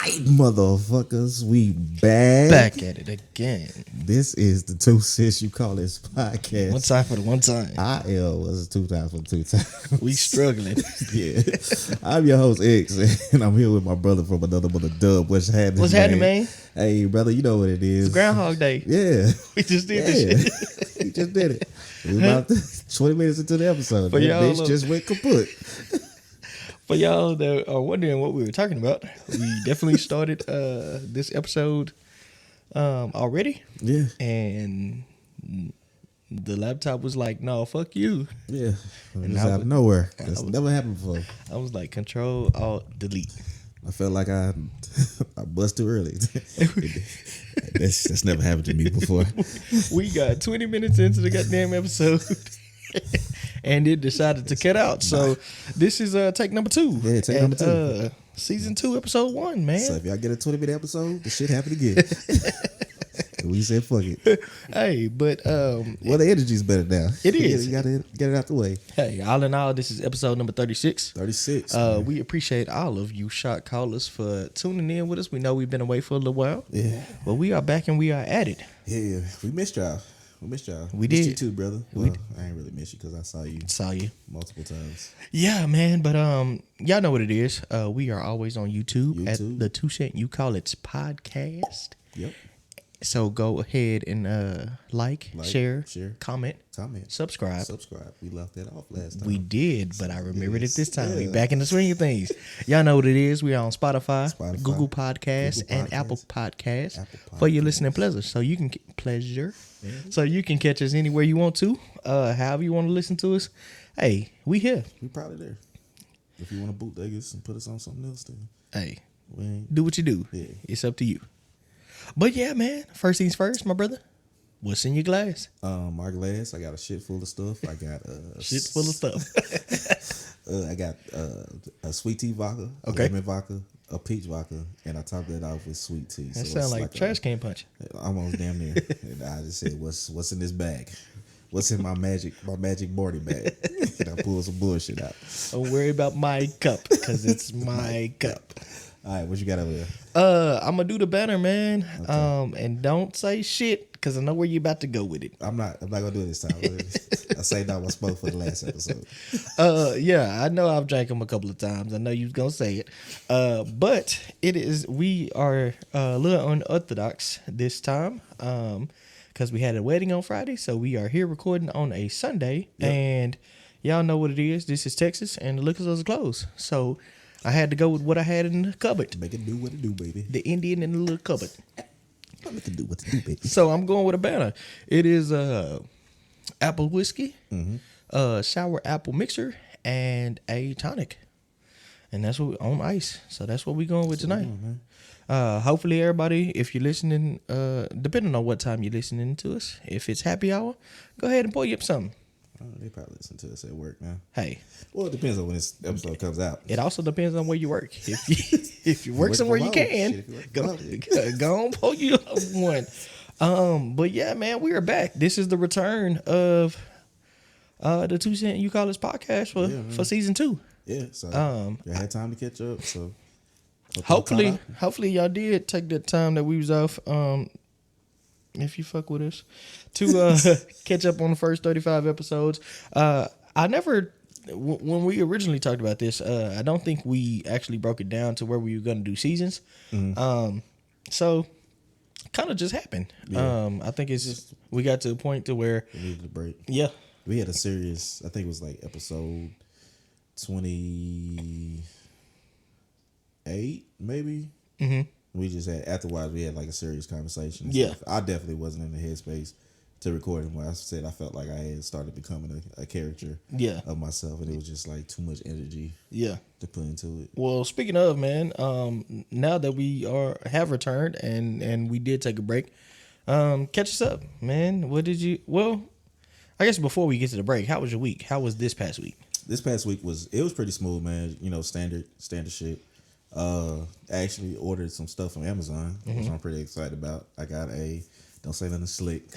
right, motherfuckers, we back. Back at it again. This is the Two Cents You Call This podcast. One time for the one time. IL was 2 times for 2 times. We struggling. Yeah. I'm your host, X, and I'm here with my brother from another mother, Dub. What's happening? What's happening, man? Hey, brother, you know what it is. It's Groundhog Day. Yeah. We just did this shit. We just did it. We about 20 minutes into the episode. For That y'all, bitch look. just went kaput. For y'all that are wondering what we were talking about, we definitely started this episode already. Yeah. And the laptop was like, no, fuck you. Yeah. And Just I out of was- nowhere. That's never happened before. I was like, Control, Alt, Delete. I felt like I bust too early. That's never happened to me before. We got 20 minutes into the goddamn episode. And it decided to cut out. So this is take number 2. Yeah, take number 2. Season 2, episode 1, man. So if y'all get a 20-minute episode, the shit happened again. We said fuck it. Hey, but Well, the energy's better now. It is. You gotta get it out the way. hey, all in all, this is episode number 36. 36. We appreciate all of you shot callers for tuning in with us. We know we've been away for a little while, Yeah. but we are back and we are at it. Yeah. We missed y'all. We missed y'all. We missed did. you too, brother. Well, I ain't really missed you because I saw you Saw you. multiple times. Yeah, man. But y'all know what it is. We are always on YouTube. At YouTube. the 2 Cent You Call It's podcast. Yep. So go ahead and like, share, comment, Comment. subscribe. Subscribe. We left that off last time. We did, but I remembered it this time. We Yeah. back in the swing of things. Y'all know what it is. We are on Spotify, Spotify, Google Podcasts, Google and Apple Podcasts Apple for your Podcasts. listening pleasure. So you can so you can catch us anywhere you want to, however you want to listen to us. Hey, we here. We probably there. If you want to bootleg us and put us on something else, then Hey, we ain't. do what you do. Yeah. It's up to you. But yeah, man. First things first, my brother. What's in your glass? My glass, I got a shit full of stuff. I got Shit full of stuff. I got a sweet tea vodka, Okay. a lemon vodka, a peach vodka, and I topped that off with sweet tea. That So sound it's like trash can punch. almost damn near. And I just said, "What's in this bag? What's in my magic morning bag?" And I pulled some bullshit out. Don't worry about my cup, because it's my cup. All right, what you got over there? I'm gonna do the banner, man. And don't say shit, because I know where you're about to go with it. I'm not gonna do it this time. I say not what I spoke for the last episode. Yeah, I know I've drank them a couple of times. I know you was gonna say it. But we are a little unorthodox this time. Because we had a wedding on Friday, so we are here recording on a Sunday. Yep. And y'all know what it is. This is Texas, and the liquor stores are closed. So I had to go with what I had in the cupboard. Make it do what it do, baby. The Indian in the little cupboard. Make it do what it do, baby. So I'm going with a banner. It is apple whiskey, sour apple mixer, and a tonic. And that's what on ice. So that's what we're going with tonight. Hopefully everybody, if you're listening, depending on what time you're listening to us, if it's happy hour, go ahead and pour you up something. They probably listen to us at work now. Hey, Well, it depends on when this episode comes out. it also depends on where you work. If you work work somewhere from you home, can, shit, if you work go, from go on, pour you up one. But yeah, man, we are back. This is the return of the 2 Cent You Call This podcast for season 2. Yeah, so you had time to catch up. So Hopefully y'all did take the time that we was off. If you fuck with us, to catch up on the first 35 episodes. I never, when we originally talked about this, I don't think we actually broke it down to where we were going to do seasons. So kind of just happened. Yeah. I think it's just we got to a point to where we needed a break. yeah, We had a serious. I think it was like episode 28, maybe. We just had afterwards. We had like a serious conversation. and Yeah. stuff. I definitely wasn't in the headspace to record it. When I said I felt like I had started becoming a character yeah, of myself, and it was just like too much energy yeah. to put into it. Well, speaking of, man, now that we have returned and we did take a break, catch us up, man. What did you? Well, I guess before we get to the break, how was your week? How was this past week? This past week was pretty smooth, man. You know, standard shit. I actually ordered some stuff from Amazon, which I'm pretty excited about. I got don't say nothing slick.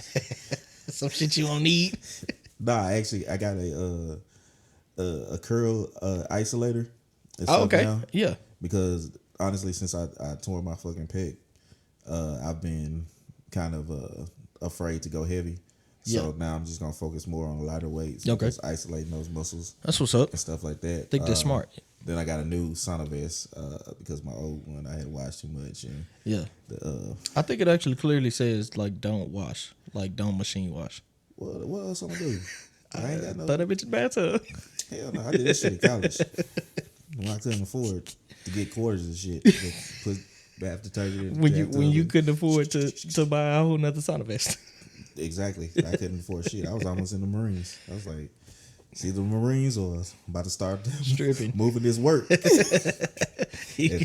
Some shit you don't need. Nah, actually, I got a curl isolator. It's Oh, up okay. now Yeah. because honestly, since I tore my fucking pec, I've been kind of afraid to go heavy. So now I'm just gonna focus more on lighter weights. Okay. Just isolating those muscles That's what's up. and stuff like that. I think that's smart. Then I got a new Sonavest because my old one I had washed too much, and Yeah. the I think it actually clearly says like don't wash, like don't machine wash. what else I'm gonna do? I ain't got no. Throw that bitch in the bathtub. Hell no, I did this shit in college when I couldn't afford to get quarters and shit. Just put bath detergent. When you couldn't afford to buy a whole nother sauna vest. Exactly, I couldn't afford shit. I was almost in the Marines. I was like, it's either the Marines or I'm about to start Stripping. moving this work. And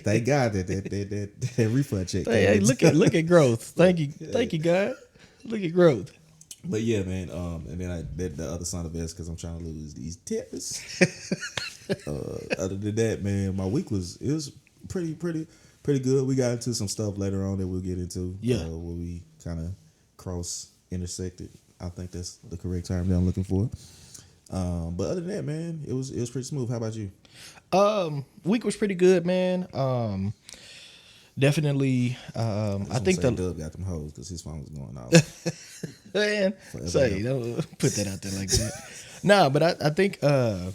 thank God that refund check. Hey, look at growth. Thank you, God. Look at growth. But yeah, man. And then I did the other Sonavest because I'm trying to lose these tips. Other than that, man, my week was pretty good. We got into some stuff later on that we'll get into. Yeah, where we kind of intersected. I think that's the correct term that I'm looking for. But other than that, man, it was pretty smooth. How about you? Week was pretty good, man. Definitely. I think the Dub got them hoes because his phone was going off. Man, say don't put that out there like that. Nah, but I think I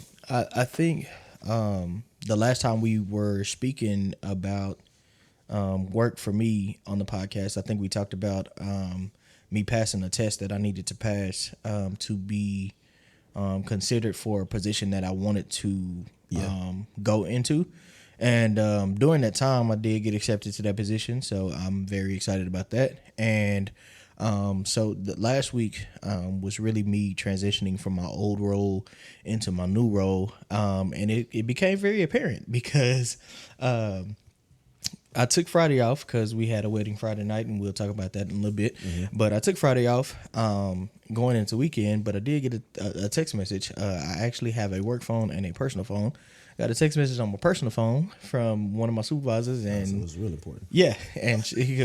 think the last time we were speaking about work for me on the podcast, I think we talked about me passing a test that I needed to pass to be considered for a position that I wanted to go into. And during that time, I did get accepted to that position, so I'm very excited about that. And so the last week was really me transitioning from my old role into my new role, and it became very apparent because I took Friday off because we had a wedding Friday night, and we'll talk about that in a little bit. Mm-hmm. But I took Friday off going into weekend, but I did get a text message. I actually have a work phone and a personal phone. Got a text message on my personal phone from one of my supervisors, and so it was really important. Yeah, and she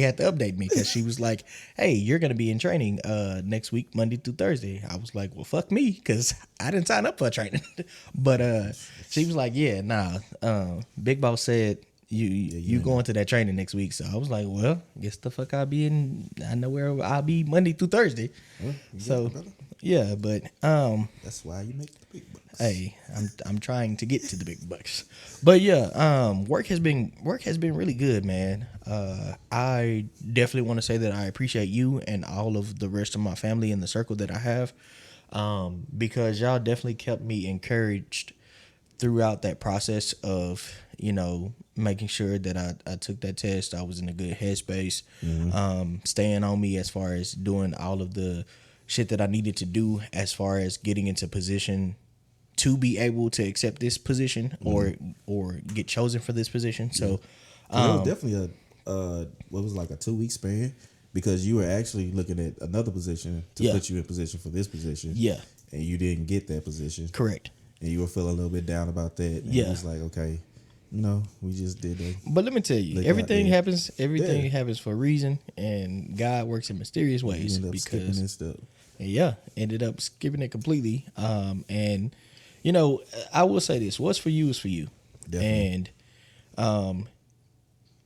had to update me because she was like, "Hey, you're gonna be in training next week, Monday through Thursday." I was like, "Well, fuck me," because I didn't sign up for training. But she was like, "Yeah, nah." Big Boss said you going to that training next week, so I was like, "Well, guess the fuck I'll be in. I know where I'll be Monday through Thursday." Well, so yeah, but that's why you make the big bucks. Hey, I'm trying to get to the big bucks. But yeah, work has been really good, man. I definitely want to say that I appreciate you and all of the rest of my family in the circle that I have, because y'all definitely kept me encouraged throughout that process of, making sure that I took that test. I was in a good headspace, staying on me as far as doing all of the shit that I needed to do as far as getting into position to be able to accept this position or get chosen for this position. So it was definitely what was like a 2 week span, because you were actually looking at another position to put you in position for this position. Yeah. And you didn't get that position. Correct. And you were feeling a little bit down about that. And it was like, okay, we just did that. But let me tell you, everything happens happens for a reason, and God works in mysterious ways. Ended up skipping it completely. And I will say this: what's for you is for you. Definitely. And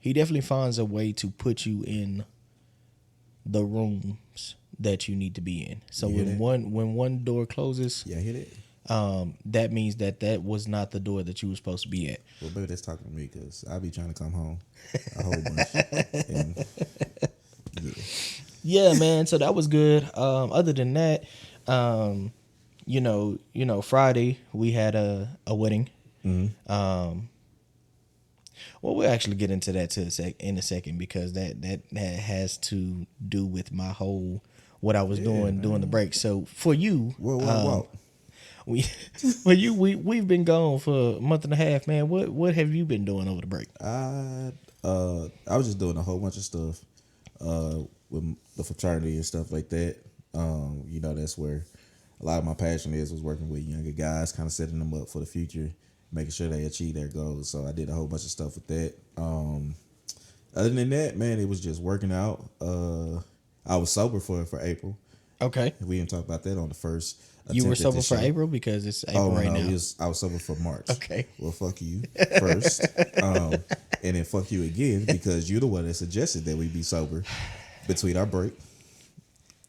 he definitely finds a way to put you in the rooms that you need to be in. So when one door closes, I hear that. That means that was not the door that you were supposed to be at. Well, baby, that's talking to me, because I be trying to come home a whole bunch. And, yeah, man. So that was good. Other than that, Friday we had a wedding. Mm-hmm. Well, we'll actually get into that in a second, because that has to do with my whole what I was doing during the break. So for you, we've been gone for a month and a half, man. What have you been doing over the break? I was just doing a whole bunch of stuff with the fraternity and stuff like that. That's where a lot of my passion was working with younger guys, kind of setting them up for the future, making sure they achieve their goals. So I did a whole bunch of stuff with that. Other than that, man, it was just working out. I was sober for April. Okay. We didn't talk about that on the first. You were sober for April, because it's April right now. I was sober for March. Okay. Well, fuck you first. and then fuck you again because you're the one that suggested that we be sober between our break.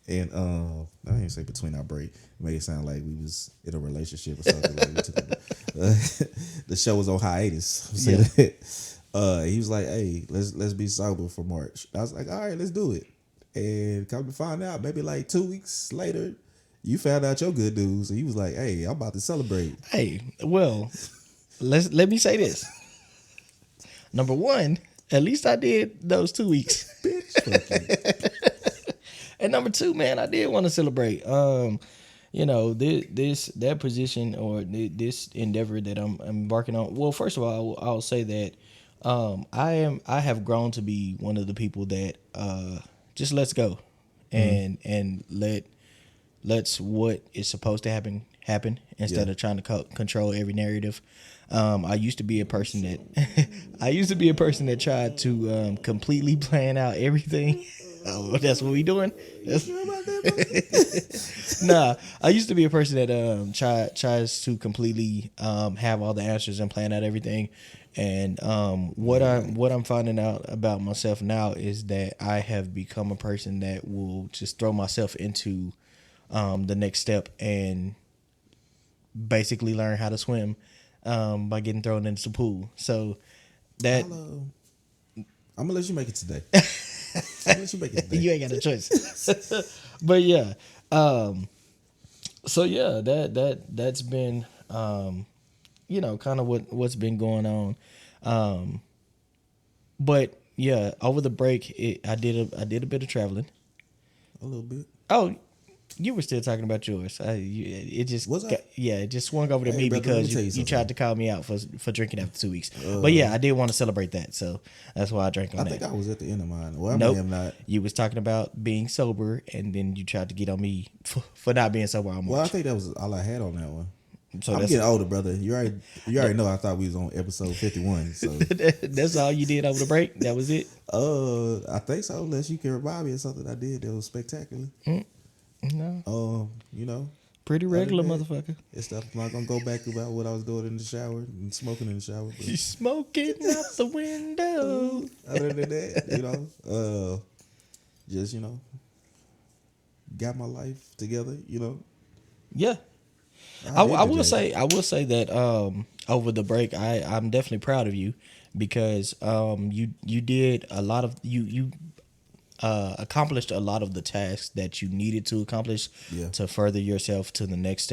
And I didn't say between our break. It made it sound like we was in a relationship or something. Like we took the show was on hiatus. Yeah. He was like, "Hey, let's be sober for March." I was like, "All right, let's do it." And come to find out, maybe like 2 weeks later, you found out your good news, and he was like, "Hey, I'm about to celebrate." Hey, well, let me say this. Number one, at least I did those 2 weeks. Bitch, fuck you. And number two, man, I did want to celebrate. That position or this endeavor that I'm embarking on. Well, first of all, I'll say that I have grown to be one of the people that just lets go, and lets what is supposed to happen instead of trying to control every narrative. I used to be a person that tried to completely plan out everything. Oh, that's what we doing? Nah, I used to be a person that tries to completely have all the answers and plan out everything. And what I'm finding out about myself now is that I have become a person that will just throw myself into the next step and basically learn how to swim by getting thrown into the pool. So that I'm gonna let you make it today. I'm gonna let you make it today. you ain't got a choice. But yeah, so yeah, that's been kind of what's been going on. But yeah, over the break, I did a bit of traveling. A little bit. Oh, you were still talking about yours. It just swung over to me brother, because you tried to call me out for drinking after 2 weeks. But yeah, I did want to celebrate that, so that's why I drank on that. I think I was at the end of mine. Well, I nope. am not. You was talking about being sober, and then you tried to get on me for not being sober on March. Well, I think that was all I had on that one. So I'm getting older, brother. You already know. I thought we was on episode 51. So that's all you did over the break. That was it. I think so. Unless you can remind me of something I did that was spectacular. No. Pretty regular motherfucker. It's stuff I'm not gonna go back about what I was doing in the shower and smoking in the shower. But you smoking out the window. Other than that, just got my life together. Yeah. I will say that over the break I'm definitely proud of you because you did a lot of you accomplished a lot of the tasks that you needed to accomplish to further yourself to the next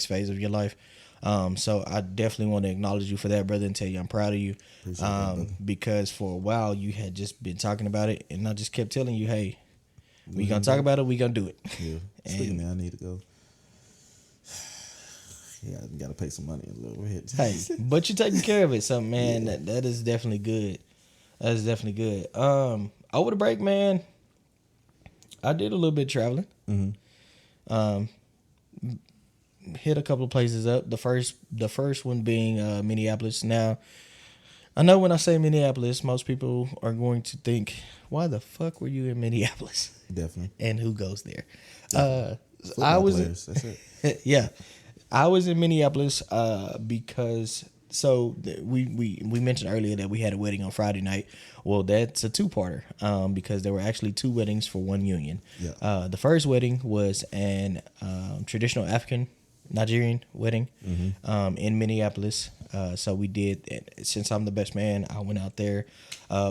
phase of your life. So I definitely want to acknowledge you for that, brother, and tell you I'm proud of you. Because for a while you had just been talking about it, and I just kept telling you, hey, we gonna talk about it, we gonna do it. Yeah. Speaking of that, I need to go. Yeah, I got to pay some money a little bit. Hey, but you're taking care of it, so man, that is definitely good. That is definitely good. Over the break, man, I did a little bit of traveling. Hit a couple of places up. The first one being Minneapolis. Now, I know when I say Minneapolis, most people are going to think, "Why the fuck were you in Minneapolis?" Definitely. And who goes there? I was. That's it. Yeah, I was in Minneapolis because. So we mentioned earlier that we had a wedding on Friday night. Well, that's a two-parter because there were actually two weddings for one union. Yeah. The first wedding was an traditional African Nigerian wedding in Minneapolis. So we did. Since I'm the best man, I went out there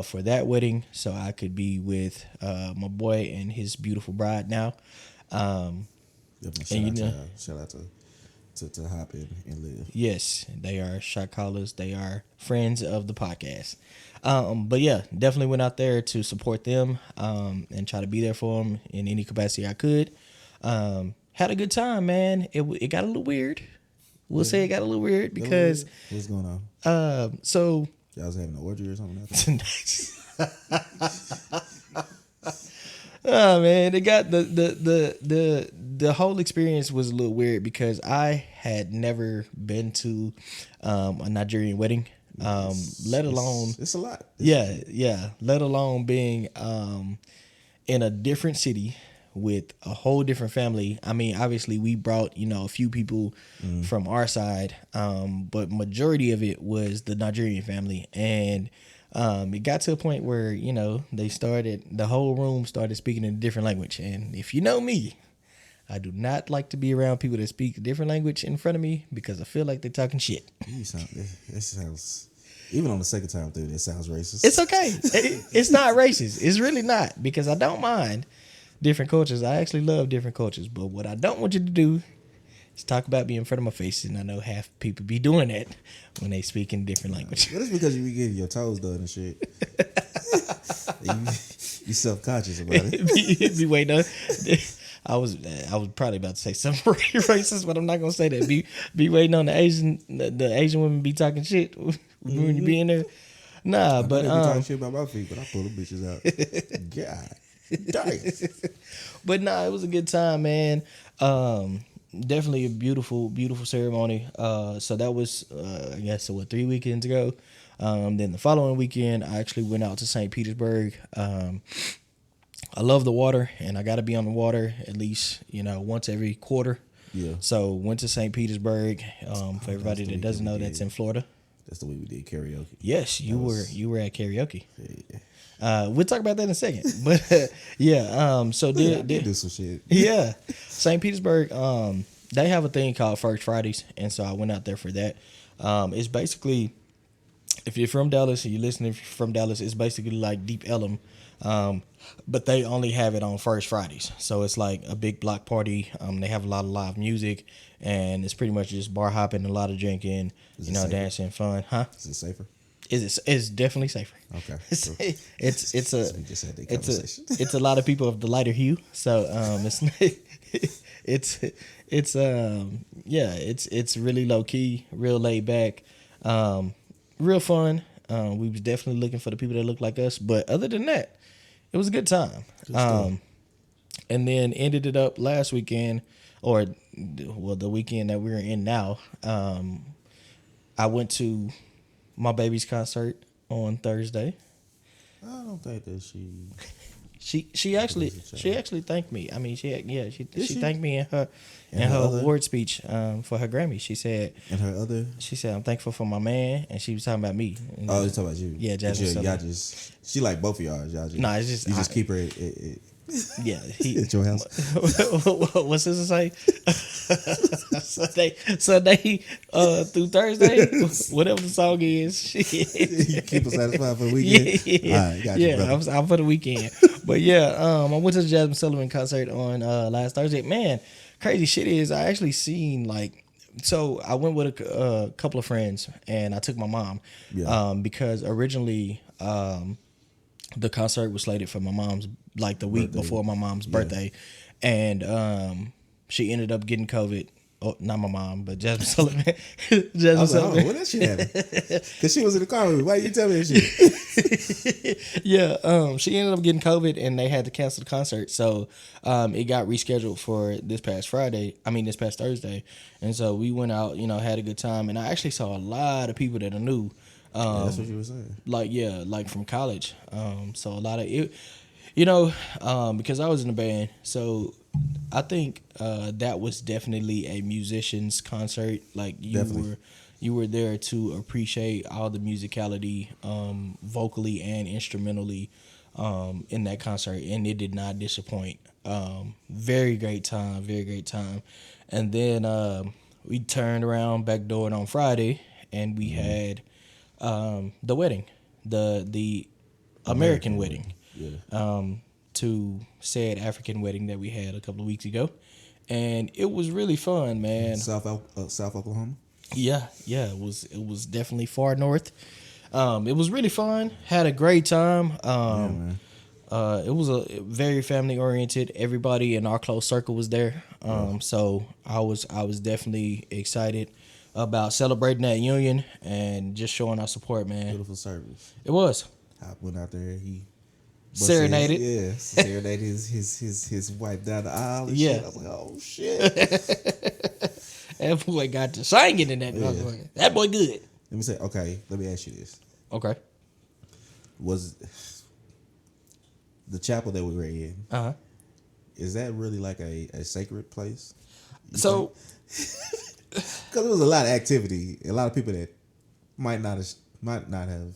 for that wedding so I could be with my boy and his beautiful bride now. Shout out to hop in and live. Yes, they are shot callers. They are friends of the podcast. But yeah, definitely went out there to support them and try to be there for them in any capacity I could. Had a good time, man. It got a little weird. We'll say it got a little weird because what's going on? So y'all was having an orgy or something? Oh man, it got the whole experience was a little weird because I had never been to a Nigerian wedding, let alone it's a lot. Let alone being in a different city with a whole different family. I mean, obviously we brought a few people from our side, but majority of it was the Nigerian family, and It got to a point where the whole room started speaking in a different language, and if you know me, I do not like to be around people that speak a different language in front of me because I feel like they're talking shit. That sounds, even on the second time through, that sounds racist. It's okay. It's not racist. It's really not, because I don't mind different cultures. I actually love different cultures. But what I don't want you to do is talk about me in front of my face. And I know half people be doing that when they speak in different language. But it's because you be getting your toes done and shit. you self-conscious about it. be waiting on. I was probably about to say something racist, but I'm not gonna say that. Be waiting on the Asian women be talking shit when you be in there. Nah, but they be talking shit about my feet, but I pull the bitches out. God, dang. But nah, it was a good time, man. Definitely a beautiful, beautiful ceremony. So that was, I guess, 3 weekends ago. Then the following weekend, I actually went out to St. Petersburg. I love the water, and I got to be on the water at least, once every quarter. Yeah. So went to St. Petersburg. For everybody that doesn't know, that's in Florida. That's the way we did karaoke. Yes, you were at karaoke. Yeah. We'll talk about that in a second. But yeah, so did do some shit. Yeah, St. Petersburg. They have a thing called First Fridays, and so I went out there for that. It's basically, if you're from Dallas, and you're listening from Dallas, it's basically like Deep Ellum. But they only have it on First Fridays. So it's like a big block party. They have a lot of live music, and it's pretty much just bar hopping, a lot of drinking, dancing, fun. Huh? Is it safer? It's definitely safer. Okay. It's We just had that conversation. it's a lot of people of the lighter hue. So it's really low key, real laid back, real fun. We was definitely looking for the people that look like us, but other than that, it was a good time. And then ended it up last weekend, the weekend that we're in now. I went to my baby's concert on Thursday. I don't think that she actually thanked me. I mean, she thanked me in her other award speech for her Grammy. She said I'm thankful for my man, and she was talking about me. Oh, she's talking about you. Yeah, Jasmine. Y'all she like both of y'all. Y'all just, it's just you just keep her yeah, at your house. What's this say? Sunday through Thursday, whatever the song is. You keep us satisfied for the weekend. Yeah, all right, got you, brother. I'm for the weekend. But yeah, I went to the Jasmine Sullivan concert on last Thursday. Man, crazy shit is I actually seen so I went with a couple of friends, and I took my mom. Yeah. Because originally the concert was slated for my mom's the week before my mom's birthday, and she ended up getting COVID. Oh, not my mom, but Jasmine Sullivan. Jasmine Sullivan. When that shit happened? Because she was in the car with me. Why you tell me that shit? Yeah, she ended up getting COVID, and they had to cancel the concert. So it got rescheduled for this past Thursday. And so we went out, had a good time. And I actually saw a lot of people that I knew. That's what you were saying. Like from college. So a lot of it, because I was in a band. So I think that was definitely a musician's concert. Like you were there to appreciate all the musicality, vocally and instrumentally, in that concert, and it did not disappoint. Very great time, very great time. And then we turned around backdoored on Friday, and we had the wedding, the American wedding. Yeah. To said African wedding that we had a couple of weeks ago, and it was really fun, man. South Oklahoma. Yeah, it was definitely far north. It was really fun. Had a great time. It was a very family oriented. Everybody in our close circle was there. So I was definitely excited about celebrating that union and just showing our support, man. Beautiful service. It was. I went out there. He serenaded. Serenaded his wife down the aisle. And yeah. Shit. I was like, oh shit. That boy got to singing in that motherfucker. That boy good. Let me ask you this. Okay. Was the chapel that we were in, is that really like a sacred place? So, because there was a lot of activity, a lot of people that might not have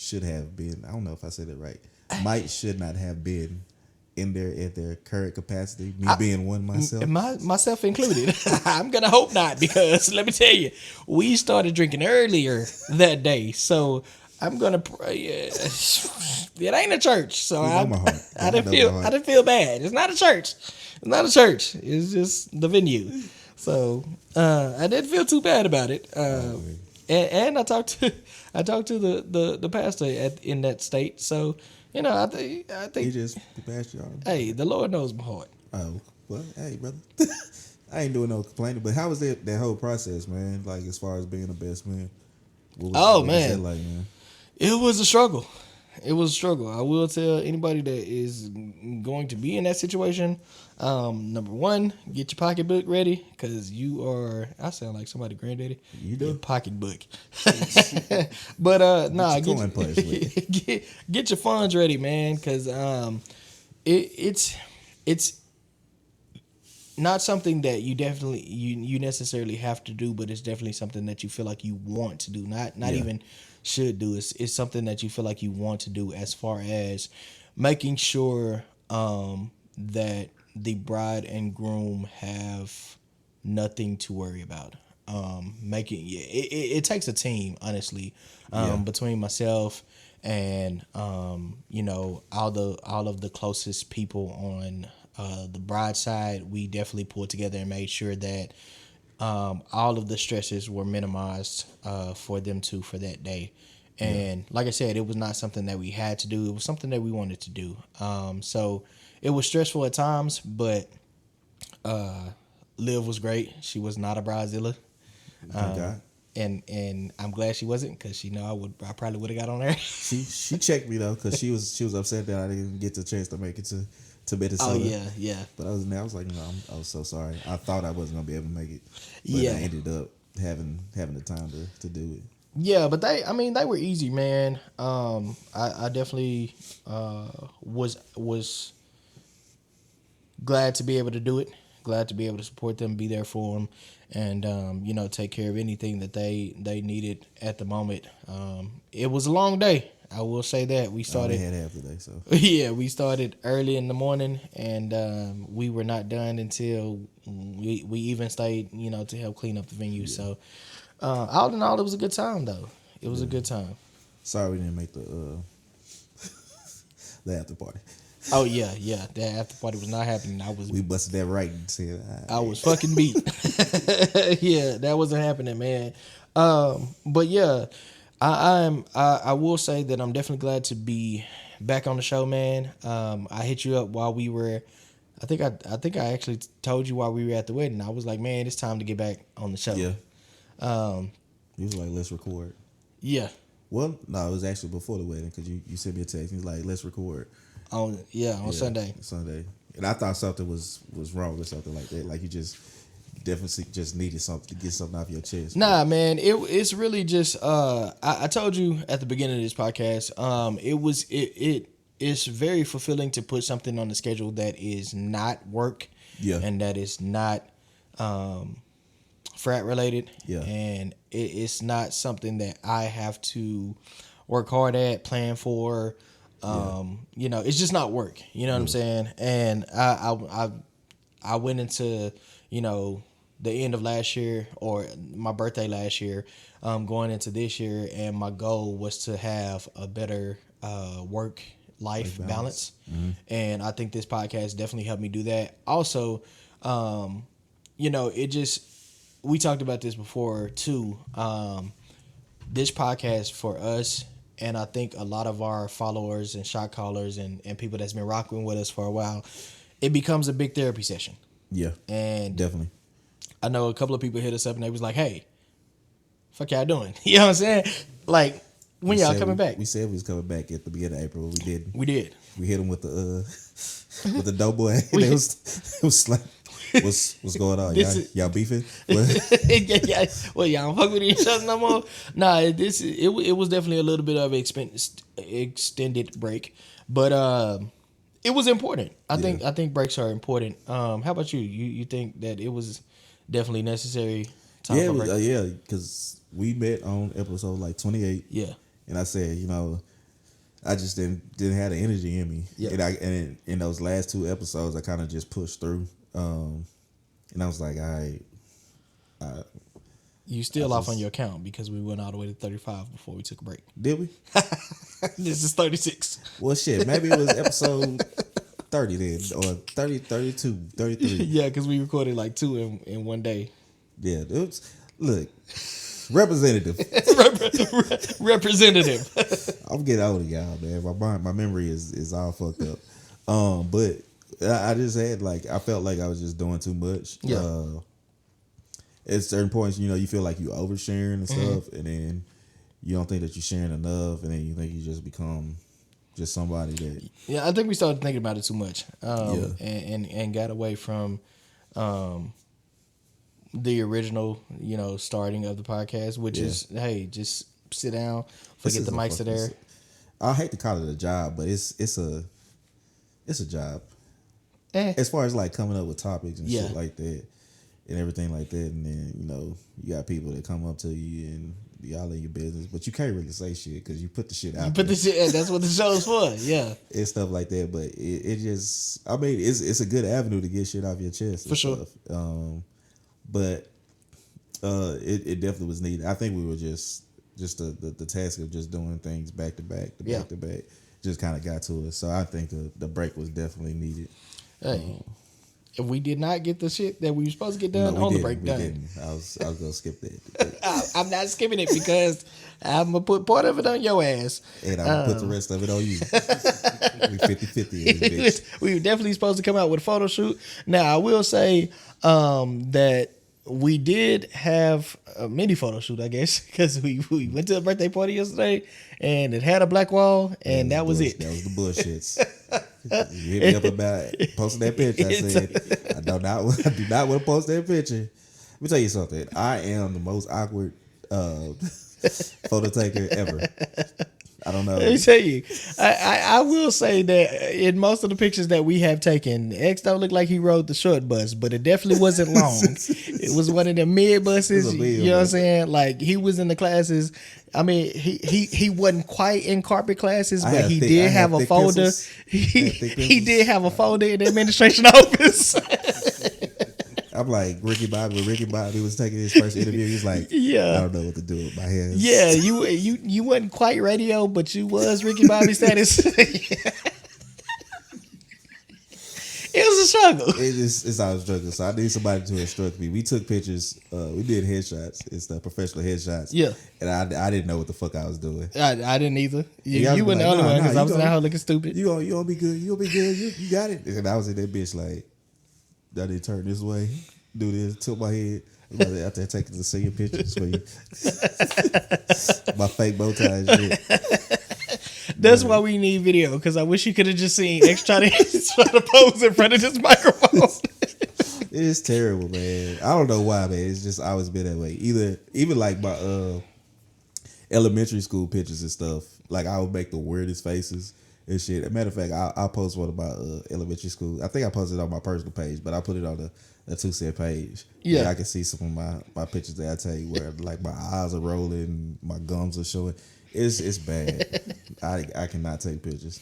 should have been. I don't know if I said it right. Might should not have been in there at their current capacity. Me being one myself. Myself included. I'm gonna hope not, because let me tell you, we started drinking earlier that day, so I'm gonna pray. It ain't a church, so I didn't feel bad. It's not a church. It's not a church. It's just the venue. So I didn't feel too bad about it. And I talked to the pastor in that state. So I think he just passed you on. Hey, the Lord knows my heart. Oh well, hey brother, I ain't doing no complaining. But how was that whole process, man? Like as far as being the best man. What was that like, man? It was a struggle. It was a struggle. I will tell anybody that is going to be in that situation. Number one, get your pocketbook ready, because you are. I sound like somebody's granddaddy. You do. Pocketbook. But get your funds ready, man, because it's not something that you definitely you necessarily have to do, but it's definitely something that you feel like you want to do. Not even should do. It's something that you feel like you want to do, as far as making sure that the bride and groom have nothing to worry about. It takes a team, honestly, between myself and all of the closest people on the bride side. We definitely pulled together and made sure that all of the stresses were minimized for them for that day. And like I said, it was not something that we had to do. It was something that we wanted to do. So it was stressful at times, but Liv was great. She was not a bridezilla. And I'm glad she wasn't, because I probably would have got on there. She checked me though, because she was upset that I didn't get the chance to make it to Minnesota. Oh yeah. But I was like, I was so sorry. I thought I wasn't gonna be able to make it, but I ended up having the time to do it. Yeah, but they were easy, man. I definitely was glad to be able to do it. Glad to be able to support them, be there for them, and take care of anything that they needed at the moment. It was a long day. I will say that. We started. I only had half the day, so yeah, we started early in the morning, and we were not done until we even stayed, to help clean up the venue. Yeah. So, all in all, it was a good time, though. It was a good time. Sorry we didn't make the after party. Oh yeah. That after party was not happening. We busted that right and said I was fucking beat. Yeah, that wasn't happening, man. But yeah, I will say that I'm definitely glad to be back on the show, man. I hit you up while we were. I think I actually told you while we were at the wedding. I was like, man, it's time to get back on the show. Yeah. He was like, let's record. Yeah. Well, no, it was actually before the wedding, because you sent me a text. He was like, let's record. On Sunday. Sunday. And I thought something was wrong or something like that. Like you just definitely just needed something to get something off your chest. Nah, man, it's really just I told you at the beginning of this podcast, it's very fulfilling to put something on the schedule that is not work, and that is not frat related, and it's not something that I have to work hard at, plan for. It's just not work. You know what I'm saying? And I went into the end of last year, or my birthday last year, going into this year, and my goal was to have a better work life balance. Mm-hmm. And I think this podcast definitely helped me do that. Also, we talked about this before too. This podcast for us, and I think a lot of our followers and shot callers and people that's been rocking with us for a while, it becomes a big therapy session. Yeah, and definitely. I know a couple of people hit us up and they was like, hey, fuck y'all doing? You know what I'm saying? Like, when y'all coming back? We said we was coming back at the beginning of April. We didn't. We did. We hit them with the dope boy. It was like, what's going on? Y'all beefing? Yeah. Well, y'all don't fuck with each other no more. Nah, it was definitely a little bit of an extended break, but it was important. I think breaks are important. How about you? You think that it was definitely necessary? Yeah, because we met on episode like 28. Yeah, and I said, I just didn't have the energy in me. Yeah. And in those last 2 episodes, I kind of just pushed through. And I was like, all right. You still off on your count because we went all the way to 35 before we took a break. Did we? This is 36. Well, shit. Maybe it was episode 30 then, or 30, 32, 33. Yeah, because we recorded like 2 in one day. Yeah. It was, look, representative. Representative. I'm getting older, y'all, man. My memory is all fucked up. But I just had I felt like I was just doing too much. Yeah. At certain points, you feel like you oversharing and stuff, and then you don't think that you're sharing enough, and then you think you just become just somebody that. Yeah, I think we started thinking about it too much, and got away from the original, starting of the podcast, which is, hey, just sit down, forget the mics are there. I hate to call it a job, but it's a job. As far as coming up with topics and shit like that. And everything like that, and then you got people that come up to you and y'all in your business, but you can't really say shit because you put the shit out. You put the shit. That's what the show's for. Yeah, and stuff like that. But it just, I mean, it's a good avenue to get shit off your chest for sure. Stuff. But it definitely was needed. I think we were just the task of just doing things back to back to back just kind of got to us. So I think the break was definitely needed. Hey. If we did not get the shit that we were supposed to get done on the break done. Didn't. I was gonna skip that. I'm not skipping it because I'm gonna put part of it on your ass. And I'm gonna put the rest of it on you. We 50-50. We were definitely supposed to come out with a photo shoot. Now I will say that we did have a mini photo shoot, I guess, because we went to a birthday party yesterday and it had a black wall and that was it. That was the bullshits. You hit me up about posting that picture. I said, I do not want to post that picture. Let me tell you something. I am the most awkward photo taker ever. I don't know. Let me tell you, I will say that in most of the pictures that we have taken, X don't look like he rode the short bus, but it definitely wasn't long. It was one of the mid buses. You know what I'm saying? Like he was in the classes. I mean, he wasn't quite in carpet classes, but he did have a folder. He did have a folder in the administration office. I'm like Ricky Bobby. When Ricky Bobby was taking his first interview, he's like, I don't know what to do with my hands. Yeah, you wasn't quite radio, but you was Ricky Bobby status. It was a struggle. It's all a struggle. So I need somebody to instruct me. We took pictures. We did headshots. It's the professional headshots. Yeah. And I didn't know what the fuck I was doing. I didn't either. You were the other one because I was in there looking stupid. You gonna be good. You gonna be good. You got it. And I was in that bitch like, I did turn this way, do this, tilt my head. I'm out there taking the singing pictures for you. My fake bow tie and shit. That's why we need video, because I wish you could have just seen X try to pose in front of this microphone. It's terrible, man. I don't know why, man. It's just always been that way. Even like my elementary school pictures and stuff, like I would make the weirdest faces and shit. As a matter of fact, I'll post one of my elementary school. I think I posted it on my personal page, but I put it on a 2-cent page. Yeah, I can see some of my pictures that I tell you where like my eyes are rolling, my gums are showing. It's bad. I cannot take pictures.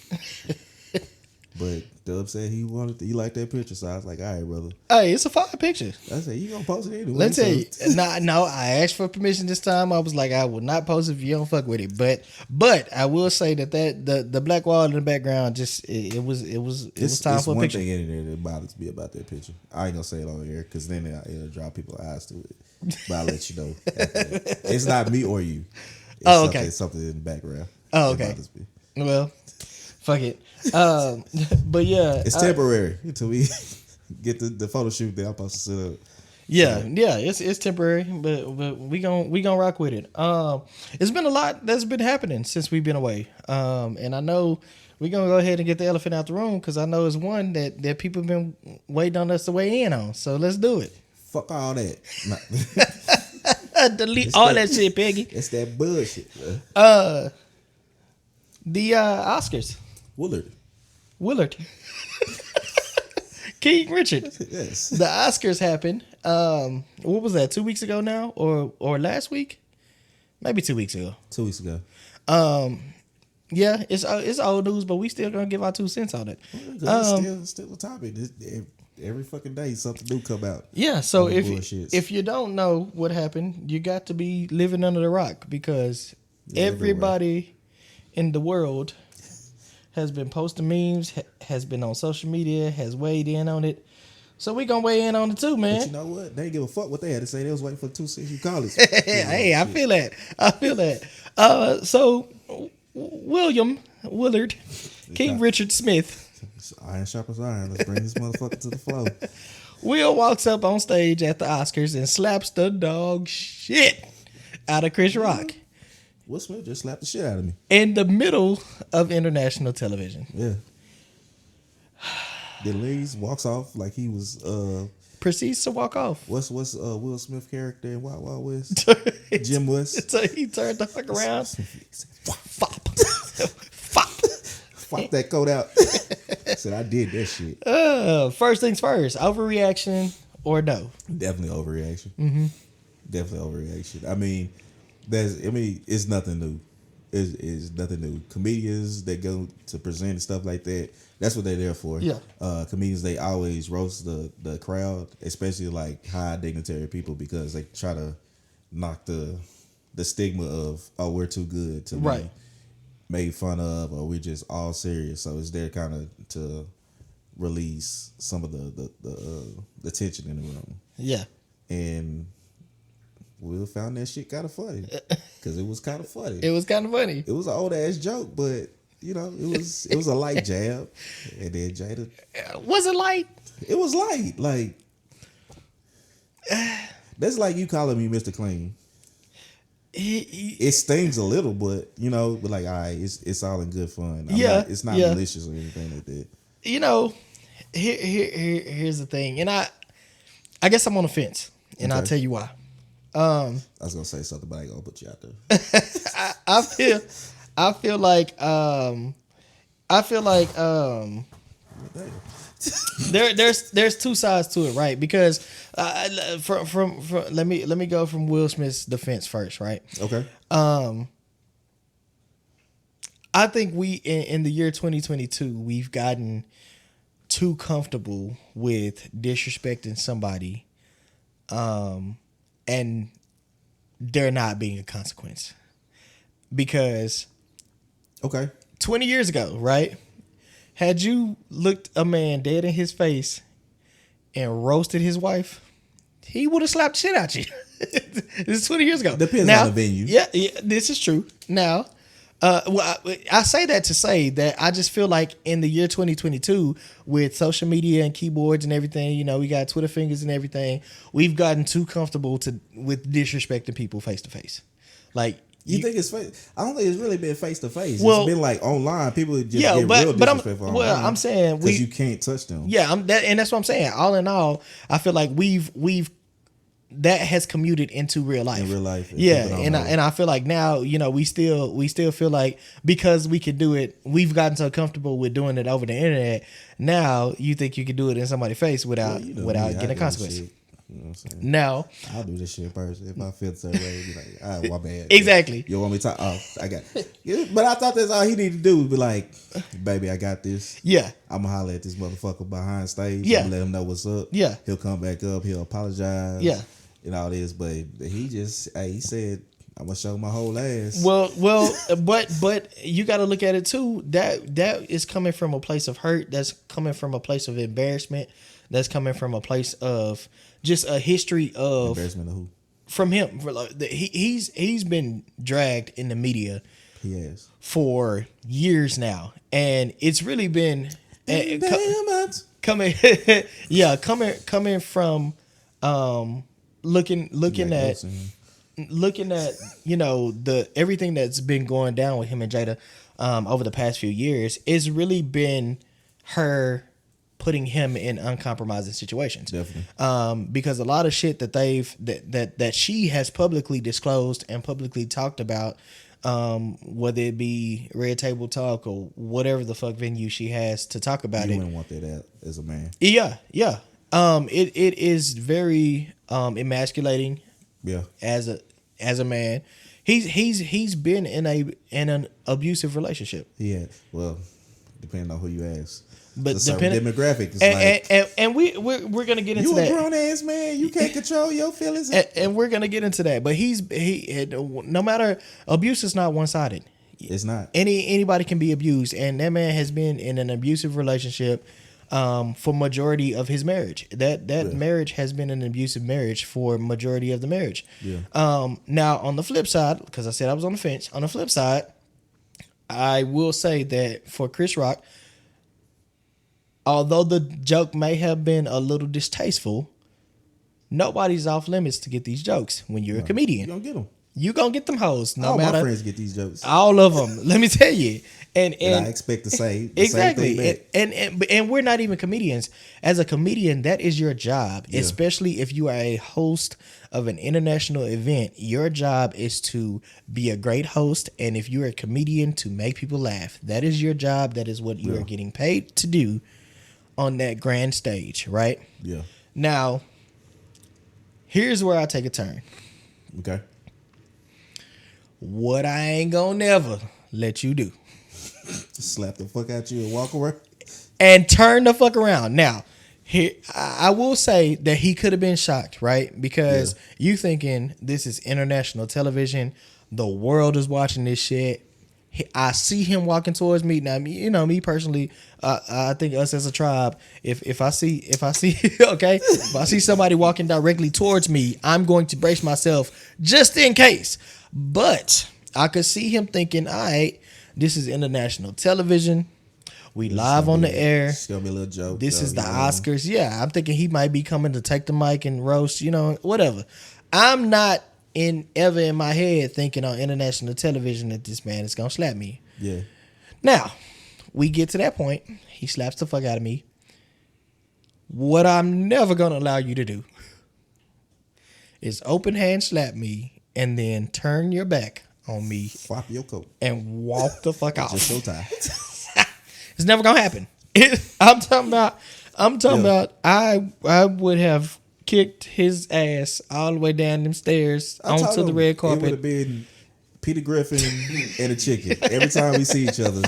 But Dub said he liked that picture, so I was like, all right, brother. Hey, it's a fine picture. I said, you gonna post it anyway. Let's tell you. No, I asked for permission this time. I was like, I will not post it if you don't fuck with it. But I will say that the black wall in the background it was time for a picture. One thing in there that bothers me about that picture. I ain't gonna say it on air because then it'll draw people's eyes to it. But I'll let you know. It's not me or you. It's something in the background. Oh, okay. Well, fuck it. But yeah, it's temporary until we get the photo shoot that I'm supposed to set up. Yeah, it's temporary, but we gonna rock with it. It's been a lot that's been happening since we've been away. And I know we're gonna go ahead and get the elephant out the room because I know it's one that people have been waiting on us to weigh in on. So let's do it. Fuck all that. Delete all that shit, Peggy. It's that bullshit, bro. The Oscars. Willard. King Richard. Yes. The Oscars happened. What was that? 2 weeks ago now, or last week? Maybe 2 weeks ago. 2 weeks ago. Yeah, it's old news, but we still gonna give our 2 cents on it. It's still a topic. Every fucking day something new come out. Yeah, so On if bullshits. if you don't know what happened, you got to be living under the rock because Yeah, everybody in the world has been posting memes, has been on social media, has weighed in on it. So we gonna weigh in on it too, But man. you know what? They didn't give a fuck what they had to say. They was waiting for 2 cents. You college. Hey, I feel that. I feel that. So William Willard, King Richard Smith, Iron sharpens iron. Let's bring this motherfucker to the flow. Will walks up on stage at the Oscars and slaps the dog shit out of Chris Rock Will Smith just slapped the shit out of me. in the middle of international television. Yeah. Then leaves, walks off like he was Proceeds to walk off. what's Will Smith character in Wild Wild West? Jim West. So he turned the fuck around. Fop. Fop. Fuck that coat out. Said I did that shit. First things first, overreaction or no? Definitely overreaction. Mm-hmm. Definitely overreaction. I mean, it's nothing new. It's nothing new. Comedians that go to present and stuff like that, that's what they're there for. Yeah. Comedians, they always roast the crowd, especially like high dignitary people, because they try to knock the stigma of, oh, we're too good to Right. be made fun of, or we're just all serious. So it's there kind of to release some of the tension in the room. Yeah. And Will found that shit kind of funny because it was kind of funny. It was kind of funny. It was an old ass joke, but you know, it was a light jab. And then Jada, Was it light? it was light. Like that's like you calling me Mr. Clean. It stings a little, but you know, but like, all right, it's all in good fun. It's not malicious or anything like that. You know, here's the thing, and I guess I'm on the fence, and I'll Okay. tell you why. I was gonna say something, but I ain't gonna put you out there. I feel like there's 2 sides to it, right? Because from let me go from Will Smith's defense first, right? Okay. I think we in the year 2022 we've gotten too comfortable with disrespecting somebody, and there not being a consequence. Because Okay. 20 years ago, right? Had you looked a man dead in his face and roasted his wife, he would have slapped the shit out you. This is 20 years ago. Depends Now, on the venue. Yeah, this is true. Now, I say that to say that I just feel like in the year 2022, with social media and keyboards and everything, you know, we got Twitter fingers and everything, we've gotten too comfortable with disrespecting people face to face. Like, You think it's face? I don't think it's really been face to face. Well, It's been like online. People just yeah, get but- real but I'm- disrespectful well, online. I'm saying because you can't touch them. yeah, and that's what I'm saying. All in all, I feel like we've that has commuted into real life. In real life, Yeah, people don't and know. I feel like now, you know, we still feel like because we can do it, we've gotten so comfortable with doing it over the internet. Now you think you can do it in somebody's face without You know without me, I getting a do consequence. shit. You know what I'm saying? Now, I'll do this shit in person. If I feel the same way, be like, all right, my bad. Exactly. You want me to talk? Oh, I got yeah, but I thought that's all he needed to do. Be like, baby, I got this. yeah, I'm going to holler at this motherfucker behind stage. Yeah. And let him know what's up. Yeah. He'll come back up. He'll apologize. Yeah. And all this. But he just, he said, I'm going to show my whole ass. well, but you got to look at it too. That is coming from a place of hurt. That's coming from a place of embarrassment. That's coming from a place of just a history of Embarrassment of who? from him. He's been dragged in the media He has. for years now, and it's really been coming coming from looking at you know the everything that's been going down with him and Jada over the past few years. It's really been her putting him in uncompromising situations. Definitely. Because a lot of shit that that she has publicly disclosed and publicly talked about, whether it be Red Table Talk or whatever the fuck venue she has to talk about You it. wouldn't want that out as a man. Yeah. It is very emasculating Yeah. as a man. He's been in an abusive relationship. Yeah. Well, depending on who you ask. But The certain demographic is and we're gonna get into you that. a grown ass man. You can't control your feelings. And we're gonna get into that. But no matter, abuse is not one sided. It's not. Anybody can be abused, and that man has been in an abusive relationship for majority of his marriage. That marriage has been an abusive marriage for majority of the marriage. Yeah. Now on the flip side, because I said I was on the fence. On the flip side, I will say that for Chris Rock, although the joke may have been a little distasteful, nobody's off limits to get these jokes when you're a comedian. You gonna get them. You gonna get them hoes. No All matter. my friends get these jokes. All of them. Let me tell you. And I expect to say the exactly. Same thing back. And we're not even comedians. As a comedian, that is your job. Yeah. Especially if you are a host of an international event. Your job is to be a great host, and if you're a comedian, to make people laugh. That is your job. That is what you are getting paid to do on that grand stage, right? Yeah. Now, here's where I take a turn. Okay. What I ain't gonna never let you do. Slap the fuck out you and walk away. And turn the fuck around. Now, here I will say that he could have been shocked, right? Because you thinking this is international television, the world is watching this shit. I see him walking towards me. Now, me personally, I think us as a tribe, if I see okay, if I see somebody walking directly towards me, I'm going to brace myself just in case. But I could see him thinking, all right, this is international television. We live on the air. It's gonna be a little joke. This is the Oscars. Yeah, I'm thinking he might be coming to take the mic and roast, whatever. I'm not ever in my head thinking on international television that this man is gonna slap me. Yeah. Now, we get to that point. He slaps the fuck out of me. What I'm never gonna allow you to do is open hand slap me and then turn your back on me, Flop your coat and walk the fuck off. Just so tired. It's never gonna happen. I'm talking about. I would have kicked his ass all the way down them stairs onto the red It would carpet. have been Peter Griffin and a chicken. Every time we see each other,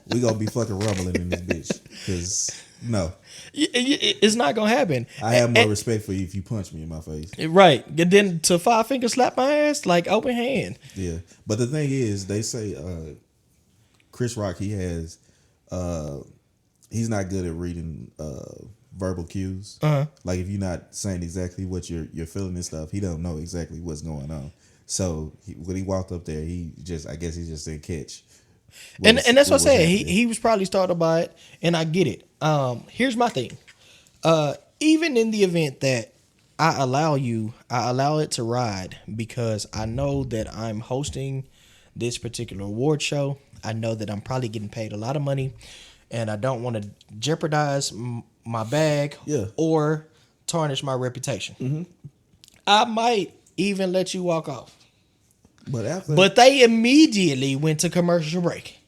we gonna be fucking rumbling in this bitch. Cause no, It's not gonna happen. I have more respect for you if you punch me in my face. Right. And then to 5 finger slap my ass like open hand. Yeah, but the thing is, they say Chris Rock, he has he's not good at reading verbal cues. Like if you're not saying exactly what you're feeling and stuff, he don't know exactly what's going on. So when he walked up there, I guess he just didn't catch. And that's what I said. He was probably startled by it, and I get it. Here's my thing. Even in the event that I allow it to ride because I know that I'm hosting this particular award show. I know that I'm probably getting paid a lot of money, and I don't want to jeopardize my bag or tarnish my reputation. Mm-hmm. I might even let you walk off. But they immediately went to commercial break.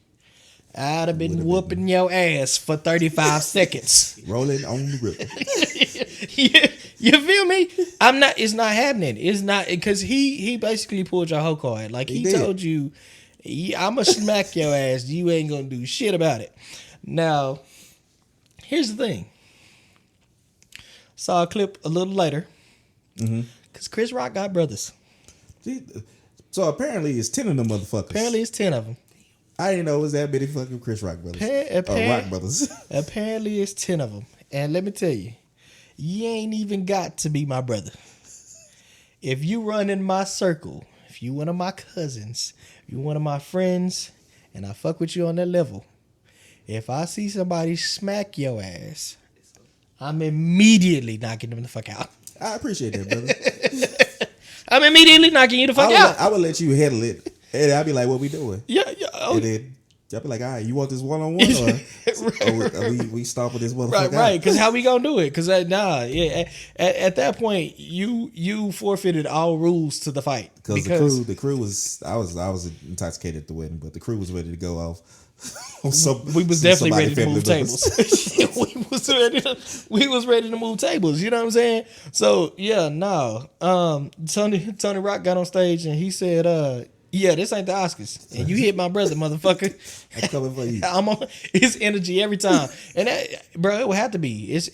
I'd have been whooping your ass for 35 seconds. Rolling on the river. You feel me? It's not happening. It's not, because he basically pulled your whole card. Like he told you, I'm going to smack your ass. You ain't going to do shit about it. Now, here's the thing. Saw a clip a little later. Because Chris Rock got brothers. So apparently it's 10 of them motherfuckers. Apparently it's 10 of them. I didn't know it was that many fucking Chris Rock brothers. Rock brothers. Apparently it's 10 of them. And let me tell you, you ain't even got to be my brother. If you run in my circle, if you one of my cousins, if you one of my friends, and I fuck with you on that level, if I see somebody smack your ass, I'm immediately knocking them the fuck out. I appreciate that, brother. I'm immediately knocking you the fuck out. I would let you handle it. And I'd be like, what we doing? Yeah. Oh. And then I'd be like, all right, you want this one-on-one or we stop with this motherfucker? Right. Because how we gonna do it? Because at that point, you forfeited all rules to the fight. Because the crew was, I was intoxicated at the wedding, but the crew was ready to go off. We was definitely ready to move tables. we was ready to move tables. You know what I'm saying? So yeah, no. Tony Rock got on stage and he said, Yeah, this ain't the Oscars. And you hit my brother, motherfucker. I'm coming for you. I'm on his energy every time. And that, bro, it would have to be. It's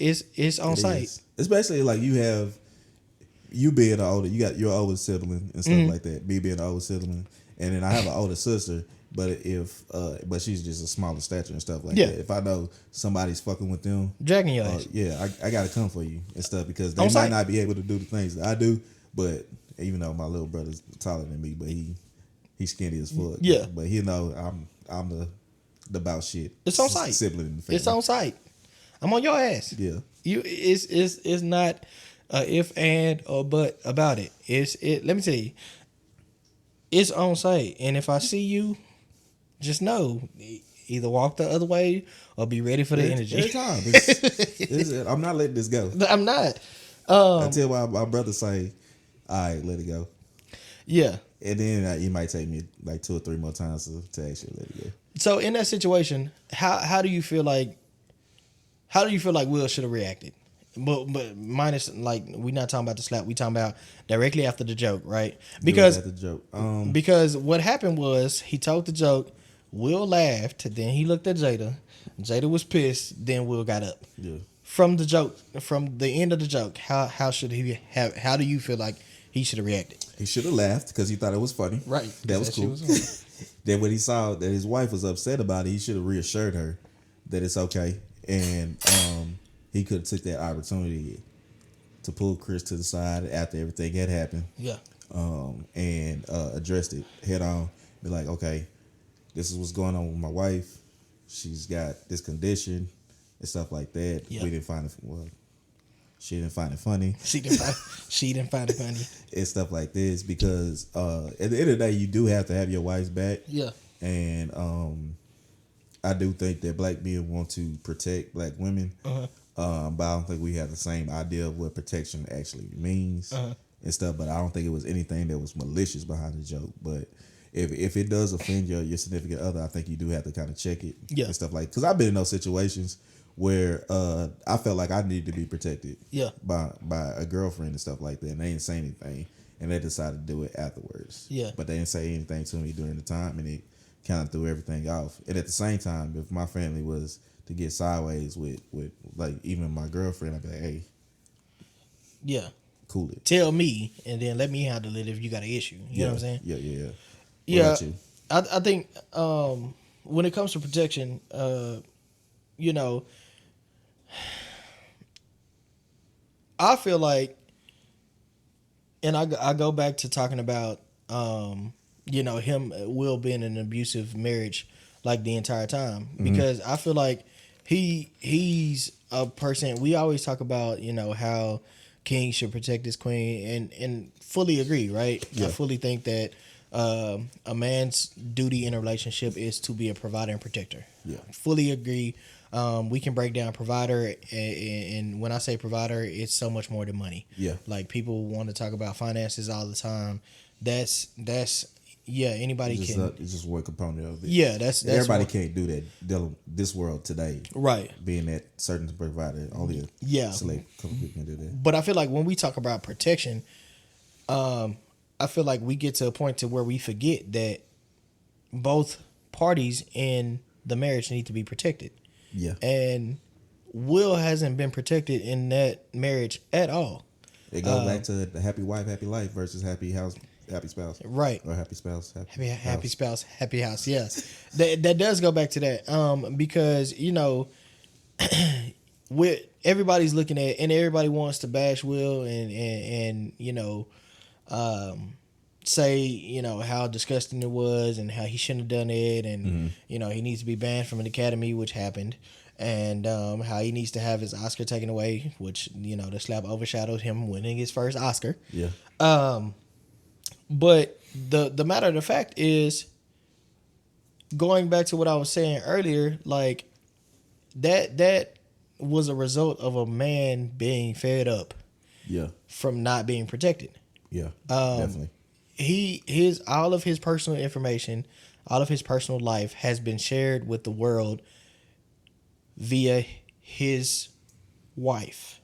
on It site. is. Especially like you being an older, you got your older sibling and stuff Mm-hmm. like that. Me being an older sibling, and then I have an older sister, but but she's just a smaller stature and stuff like Yeah. that. If I know somebody's fucking with them, Dragging your ass. yeah, I gotta come for you and stuff because they On might site. not be able to do the things that I do. But even though my little brother's taller than me, but he's skinny as fuck. Yeah. but he know I'm the about shit. It's on site. Sibling in the family. It's on site. I'm on your ass. Yeah. It's not if and or but about it. Let me tell you. It's on site. And if I see you, just know either walk the other way or be ready for the energy. Every time. I'm not letting this go. I'm not. Until my brother say, all right, let it go. Yeah. And then it might take me like 2 or 3 more times to actually let it go. So in that situation, how do you feel like Will should have reacted? But minus, like, we're not talking about the slap. We talking about directly after the joke, right? Because At the joke. because what happened was he told the joke. Will laughed. Then he looked at Jada. Jada was pissed. Then Will got up. Yeah. From the joke, from the end of the joke, how should he have? How do you feel like he should have reacted? He should have laughed because he thought it was funny. Right. That was That shit cool. was funny. Then when he saw that his wife was upset about it, he should have reassured her that it's okay. And he could have took that opportunity to pull Chris to the side after everything had happened. Yeah. And addressed it head on. Be like, okay, this is what's going on with my wife. She's got this condition and stuff like that. Yeah. We didn't find it. Well, she didn't find it funny She didn't find it funny. and stuff like this because at the end of the day, you do have to have your wife's back. Yeah. And I do think that black men want to protect black women. But I don't think we have the same idea of what protection actually means and stuff. But I don't think it was anything that was malicious behind the joke. But if it does offend your significant other, I think you do have to kind of check it and stuff like. Because I've been in those situations where I felt like I needed to be protected by a girlfriend and stuff like that, and they didn't say anything, and they decided to do it afterwards. Yeah. But they didn't say anything to me during the time, and it kind of threw everything off. And at the same time, if my family was to get sideways with like even my girlfriend, I'd be like, hey, Yeah. cool it. Tell me, and then let me handle it if you got an issue. You know what I'm saying? Yeah. What Yeah. about you? I think when it comes to protection, I feel like, and I go back to talking about, him, Will being in an abusive marriage like the entire time, because I feel like he's a person. We always talk about, how king should protect his queen, and fully agree, right? Yeah. I fully think that a man's duty in a relationship is to be a provider and protector. Yeah. Fully agree. We can break down provider, and when I say provider, it's so much more than money. Yeah. Like, people want to talk about finances all the time. That's anybody It's can. it's just one component of it. Yeah, that's Everybody what- can't do that. Dealing this world today, right. being that certain provider, only a Yeah. select couple people can do that. But I feel like when we talk about protection, I feel like we get to a point to where we forget that both parties in the marriage need to be protected. Yeah, And Will hasn't been protected in that marriage at all. it goes back to the happy wife, happy life versus happy house, happy spouse, Right. or happy spouse, Happy house. spouse, happy house. Yeah, that does go back to that. Because with everybody's looking at, and everybody wants to bash Will and say how disgusting it was and how he shouldn't have done it, and he needs to be banned from an academy, which happened, and how he needs to have his Oscar taken away, which the slap overshadowed him winning his first Oscar. Yeah, But the matter of the fact is, going back to what I was saying earlier, like that was a result of a man being fed up yeah, from not being protected. yeah, definitely. All of his personal information, all of his personal life has been shared with the world via his wife.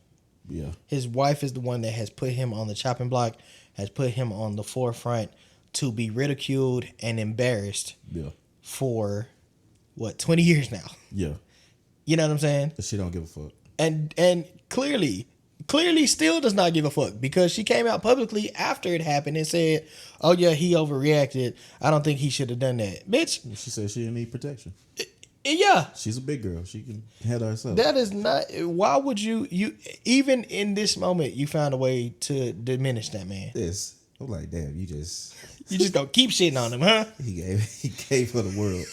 Yeah, His wife is the one that has put him on the chopping block, has put him on the forefront to be ridiculed and embarrassed Yeah. for 20 years now. Yeah. You know what I'm saying? But she don't give a fuck. And clearly still does not give a fuck, because she came out publicly after it happened and said, "Oh yeah, he overreacted. I don't think he should have done that." Bitch, She said she didn't need protection. yeah. She's a big girl. She can handle herself. That is not. Why would you even in this moment you found a way to diminish that man? This. I'm like, damn, you just Gonna keep shitting on him, huh? he gave her the world.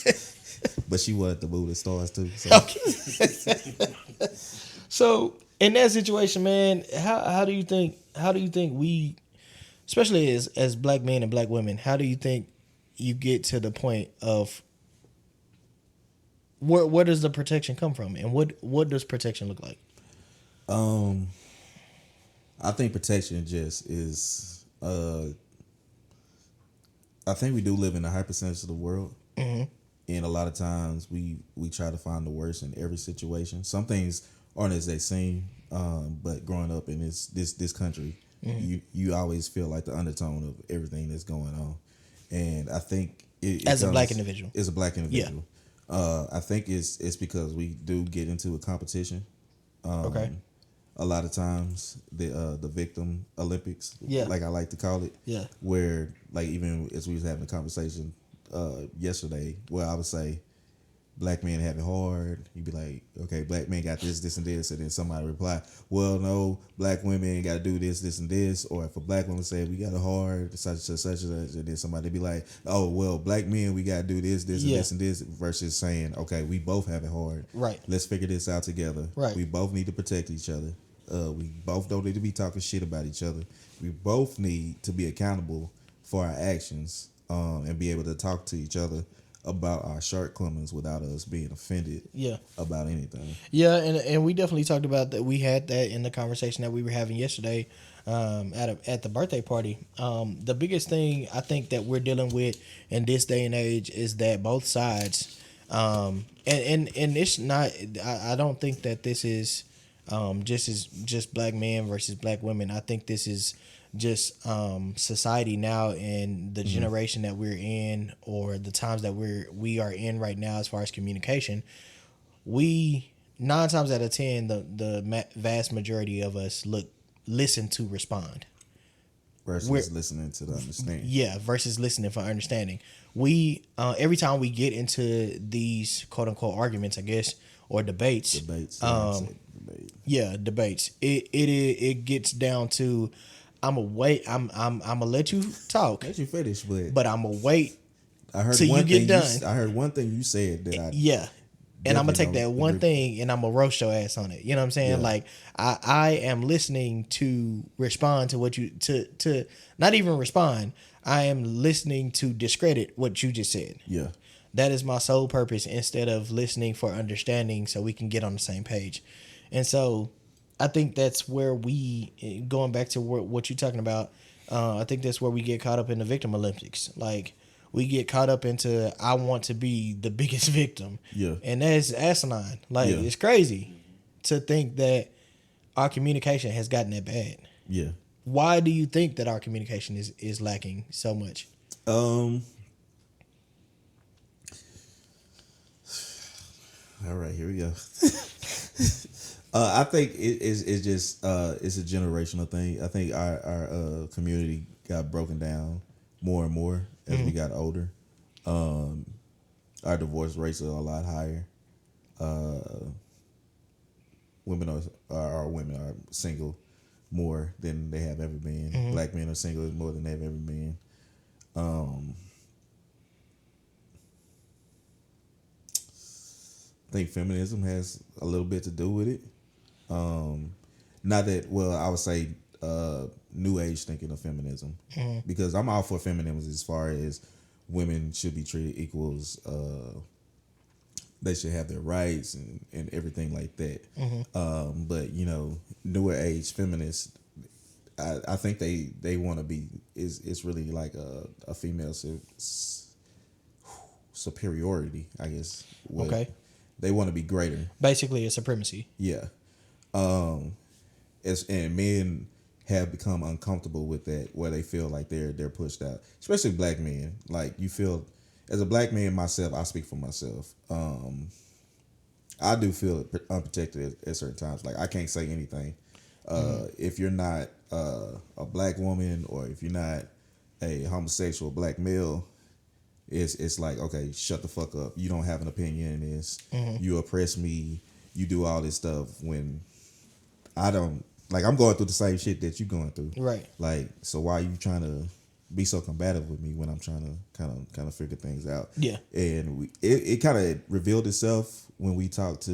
But she wanted to move the stars too. So Okay. So in that situation, man, how do you think we, especially as black men and black women, how do you think you get to the point of where does the protection come from, and what does protection look like? I think protection just is I think we do live in a hypersensitive world. Mm-hmm. And a lot of times we try to find the worst in every situation. Some things aren't as they seem, but growing up in this country, you always feel like the undertone of everything that's going on. And I think As a black individual. as a black individual, I think it's because we do get into a competition. Okay. A lot of times the victim Olympics, Yeah. like I like to call it, Yeah. where like even as we was having a conversation yesterday, where I would say black men have it hard, you'd be like, okay, black men got this and this, and then somebody reply, well, no, black women got to do this and this, or if a black woman say we got it hard, such and such, and then somebody be like, oh, well, black men, we got to do this and this and this, versus saying, okay, we both have it hard, Right. let's figure this out together, Right. we both need to protect each other, we both don't need to be talking shit about each other, we both need to be accountable for our actions, and be able to talk to each other about our shortcomings without us being offended Yeah. about anything. Yeah, and we definitely talked about that. We had that in the conversation that we were having yesterday at the birthday party. The biggest thing I think that we're dealing with in this day and age is that both sides, and it's not. I don't think that this is just black men versus black women. I think this is just society now and the generation that we're in, or the times that we are in right now as far as communication. We 9 times out of 10, the vast majority of us listen to respond. Versus listening to the understanding. Yeah, versus listening for understanding. We every time we get into these quote unquote arguments, I guess, or debates. Debates. Yeah, debates. It gets down to I'm gonna let you talk, Let you finish, but but I'm gonna wait I heard till one you get thing done. I heard one thing you said that I Yeah. And I'm gonna take definitely that don't one agree. thing and I'm gonna roast your ass on it. You know what I'm saying? Yeah. Like I am listening to respond to what you to not even respond. I am listening to discredit what you just said. Yeah. That is my sole purpose, instead of listening for understanding so we can get on the same page. And so I think that's where we, going back to what you're talking about, I think that's where we get caught up in the victim Olympics. Like, we get caught up into, I want to be the biggest victim. Yeah. And that's asinine. Like, Yeah. it's crazy to think that our communication has gotten that bad. Yeah. Why do you think that our communication is lacking so much? All right, here we go. I think it's just it's a generational thing. I think our community got broken down more and more as we got older. Our divorce rates are a lot higher. Women are single more than they have ever been. Black men are single more than they've ever been. I think feminism has a little bit to do with it. Not that, well, I would say new age thinking of feminism, because I'm all for feminism as far as women should be treated equals. They should have their rights and everything like that. But newer age feminists, I think they want to be it's really like a female superiority, I guess. Okay. They want to be greater. Basically, a supremacy. Yeah. And men have become uncomfortable with that, where they feel like they're pushed out, especially black men. Like you feel, as a black man myself, I speak for myself. I do feel unprotected at certain times. Like I can't say anything. If you're not a black woman, or if you're not a homosexual black male, it's like, okay, shut the fuck up. You don't have an opinion in this. You oppress me. You do all this stuff when I don't. Like I'm going through the same shit that you going through. Right. Like, so why are you trying to be so combative with me when I'm trying to kind of figure things out? Yeah. And it kind of revealed itself when we talked to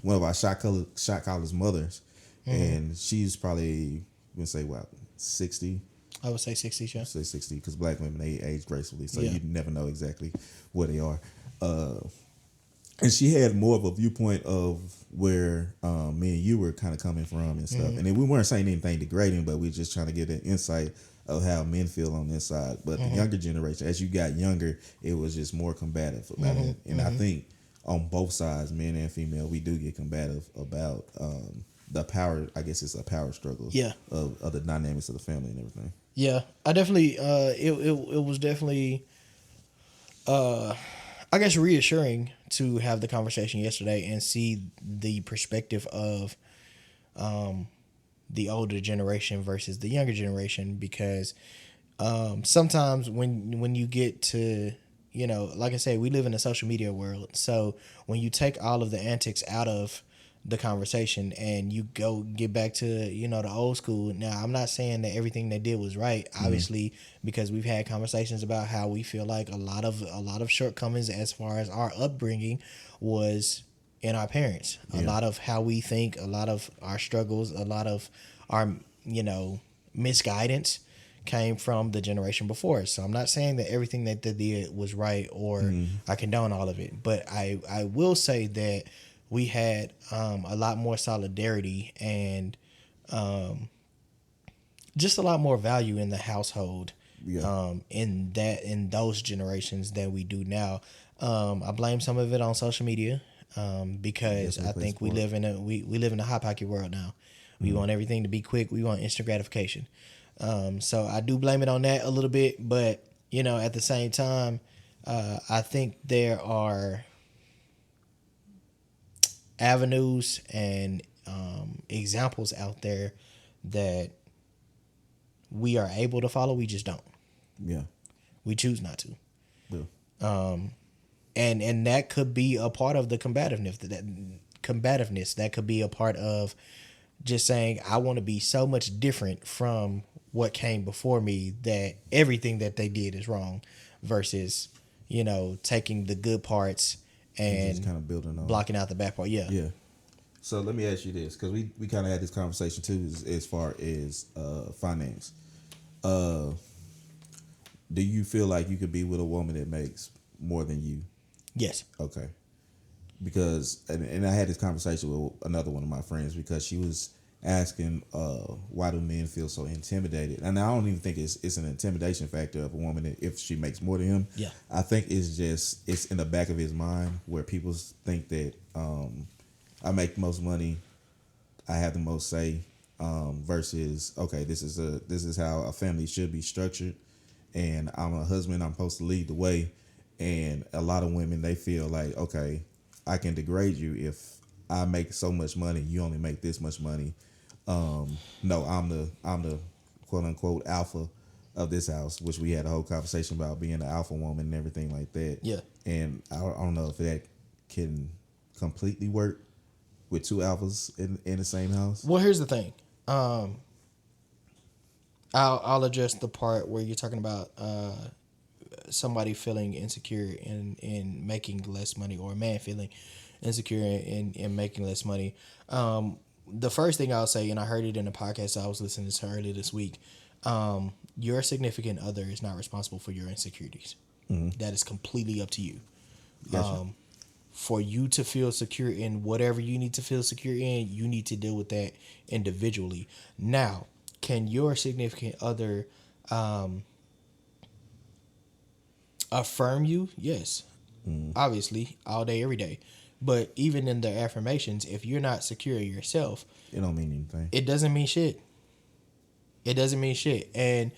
one of our shot callers mothers, and she's probably gonna say what, 60. I would say 60, yeah. Say 60 because black women, they age gracefully, so Yeah. you never know exactly where they are. And she had more of a viewpoint of where me and you were kind of coming from and stuff. And then we weren't saying anything degrading, but we were just trying to get an insight of how men feel on this side. But the younger generation, as you got younger, it was just more combative about it. And I think on both sides, men and female, we do get combative about the power. I guess it's a power struggle. Yeah. Of the dynamics of the family and everything. Yeah, I definitely. It was definitely. I guess reassuring to have the conversation yesterday and see the perspective of, the older generation versus the younger generation, because, sometimes when you get to, like I say, we live in a social media world. So when you take all of the antics out of the conversation and you go get back to the old school. Now, I'm not saying that everything they did was right, obviously, because we've had conversations about how we feel like a lot of shortcomings as far as our upbringing was in our parents. A lot of how we think, a lot of our struggles, a lot of our misguidance came from the generation before us. So I'm not saying that everything that they did was right, or I condone all of it, but I will say that we had a lot more solidarity and just a lot more value in the household in those generations than we do now. I blame some of it on social media because I think we live in a hot pocket world now. We want everything to be quick. We want instant gratification. So I do blame it on that a little bit, but at the same time, I think there are avenues and examples out there that we are able to follow. We just don't. Yeah. We choose not to. Yeah. And that could be a part of the combativeness. That could be a part of just saying, I want to be so much different from what came before me that everything that they did is wrong, versus taking the good parts and just kind of building on blocking out the bad part. Yeah. So let me ask you this, because we kind of had this conversation too, as far as finance. Do you feel like you could be with a woman that makes more than you? Yes. Okay. Because and I had this conversation with another one of my friends, because she was asking why do men feel so intimidated, and I don't even think it's an intimidation factor of a woman if she makes more than him. Yeah. I think it's in the back of his mind where people think that I make the most money, I have the most say, versus, okay, this is how a family should be structured, and I'm a husband, I'm supposed to lead the way. And a lot of women, they feel like, okay, I can degrade you if I make so much money, you only make this much money. No, I'm the quote unquote alpha of this house, which we had a whole conversation about being an alpha woman and everything like that. Yeah. And I don't know if that can completely work with two alphas in the same house. Well, here's the thing. I'll address the part where you're talking about somebody feeling insecure in making less money, or a man feeling insecure in making less money. The first thing I'll say, and I heard it in a podcast I was listening to earlier this week, your significant other is not responsible for your insecurities. Mm-hmm. That is completely up to you. Gotcha. For you to feel secure in whatever you need to feel secure in, you need to deal with that individually. Now, can your significant other affirm you? Yes. Obviously, all day, every day. But even in the affirmations, if you're not secure yourself, it don't mean anything. It doesn't mean shit. It doesn't mean shit. And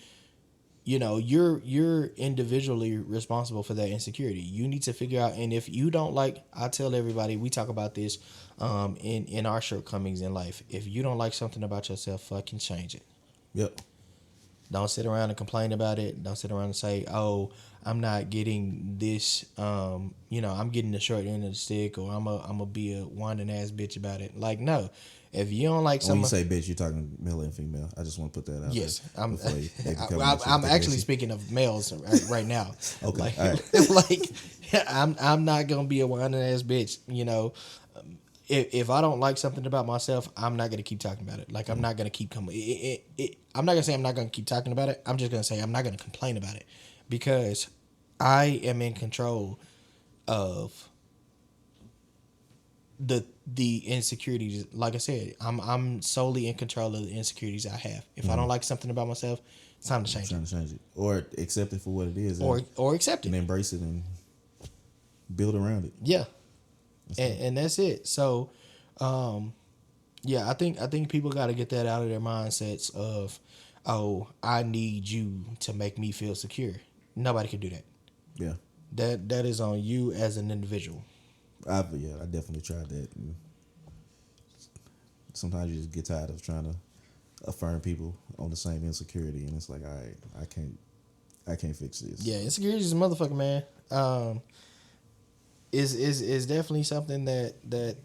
you know, you're individually responsible for that insecurity. You need to figure out, and if you don't like, I tell everybody, we talk about this in our shortcomings in life. If you don't like something about yourself, fucking change it. Yep. Don't sit around and complain about it. Don't sit around and say, "Oh, I'm not getting this. I'm getting the short end of the stick, or I'm a be a whining ass bitch about it." Like, no, if you don't like When you something, say bitch, you're talking male and female. I just want to put that out. yes, there I'm. before they become I'm shit actually aggressive. speaking of males right now. Okay, Like, all right. like, I'm not gonna be a whining ass bitch. You know, if I don't like something about myself, I'm not gonna keep talking about it. Like, I'm not gonna keep coming. I'm not gonna say I'm not gonna keep talking about it. I'm just gonna say I'm not gonna complain about it, because I am in control of the insecurities. Like I said, I'm solely in control of the insecurities I have. If I don't like something about myself, it's time to change Trying it, to change it or accept it for what it is, or accept and it. embrace it and build around it. Yeah, and that's it. So, yeah, I think people got to get that out of their mindsets of, oh, I need you to make me feel secure. Nobody can do that. Yeah, That is on you as an individual. I definitely tried that. And sometimes you just get tired of trying to affirm people on the same insecurity, and it's like, all right, I can't fix this. Yeah, insecurity is a motherfucker, man. Is definitely something that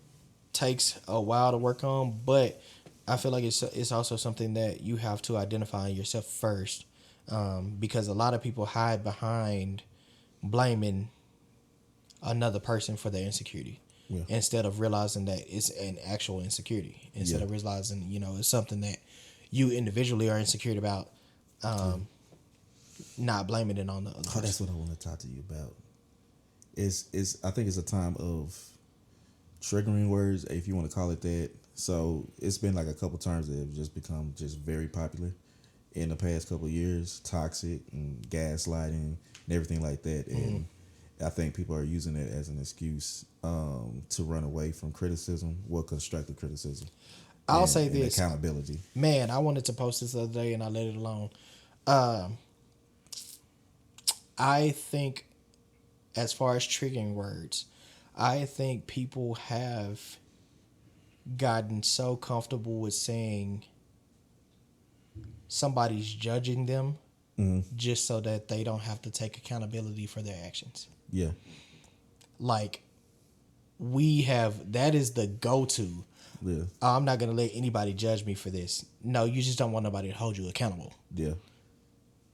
takes a while to work on, but I feel like it's also something that you have to identify in yourself first, because a lot of people hide behind blaming another person for their insecurity, Yeah. instead of realizing that it's an actual insecurity. Instead of realizing, it's something that you individually are insecure about, not blaming it on the other person. That's what I want to talk to you about. I think it's a time of triggering words, if you want to call it that. So it's been like a couple terms that have just become just very popular in the past couple of years: toxic and gaslighting and everything like that. And I think people are using it as an excuse to run away from criticism, constructive criticism. I'll and- say and this, accountability. man. I wanted to post this the other day and I let it alone. I think, as far as triggering words, I think people have gotten so comfortable with saying somebody's judging them, just so that they don't have to take accountability for their actions. Yeah, Like, that is the go-to. yeah, Oh, I'm not going to let anybody judge me for this. No, you just don't want nobody to hold you accountable. yeah.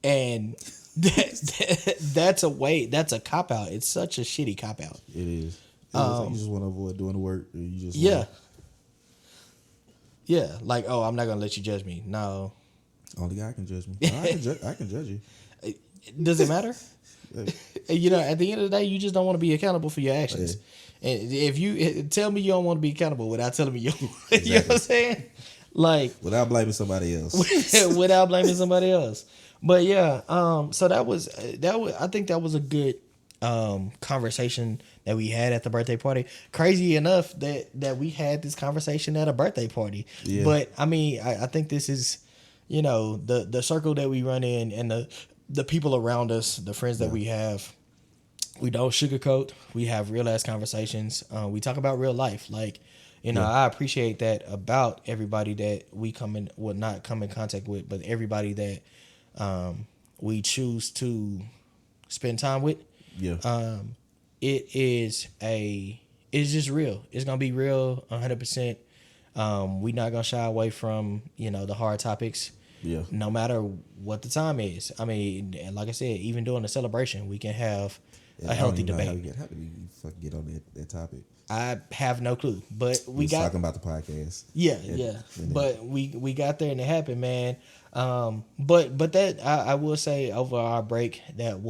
And that's a cop out. It's such a shitty cop out. It is. You just want to avoid doing the work. Or you just Yeah. Yeah. Like, oh, I'm not going to let you judge me. No. Only God can judge me. No, I can judge you. Does it matter? Hey, At the end of the day, you just don't want to be accountable for your actions. And if you tell me you don't want to be accountable without telling me you, you know what I'm saying? Like, without blaming somebody else. without blaming somebody else. But yeah, so that was I think that was a good conversation that we had at the birthday party. Crazy enough that we had this conversation at a birthday party. Yeah. But I mean, I think this is, the circle that we run in, and the people around us, the friends that we have. We don't sugarcoat. We have real ass conversations. We talk about real life. Like, I appreciate that about everybody that we not come in contact with, but everybody that we choose to spend time with. Yeah. It's just real. It's gonna be real 100%. We're not gonna shy away from, the hard topics. Yeah. No matter what the time is. I mean, like I said, even during the celebration, we can have And a I don't healthy even know debate. how did we fucking get on that topic? I have no clue, but We we was got talking about the podcast. yeah. and But we got there and it happened, man. But that I will say, over our break, that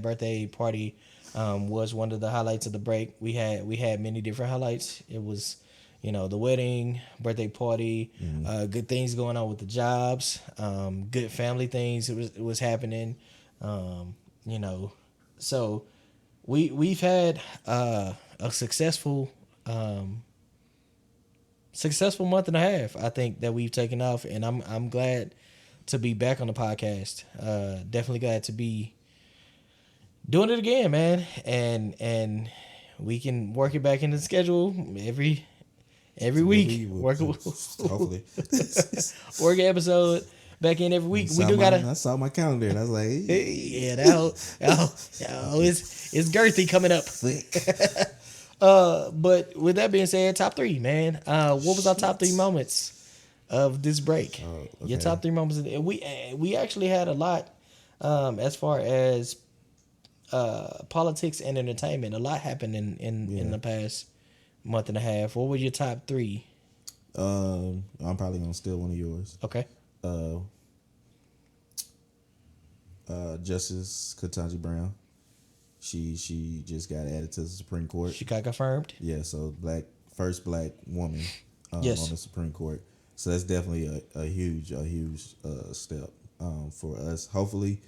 birthday party was one of the highlights of the break. We had many different highlights. It was, the wedding, birthday party, good things going on with the jobs, good family things. It was happening, So we've had a successful month and a half, I think, that we've taken off, and I'm glad to be back on the podcast. Definitely glad to be doing it again, man. And we can work it back into the schedule every week. Hopefully. Work an episode back in every week. We do gotta. I saw my calendar and I was like, hey. Yeah, it's girthy coming up. But with that being said, top 3, man. What was our top 3 moments of this break? Okay. Your top 3 moments. We actually had a lot as far as politics and entertainment. A lot happened in the past month and a half. What were your top 3? I'm probably gonna steal one of yours. Okay. Justice Ketanji Brown. She just got added to the Supreme Court. She got confirmed. Yeah, so first black woman Yes. on the Supreme Court. So that's definitely a huge step for us. Hopefully,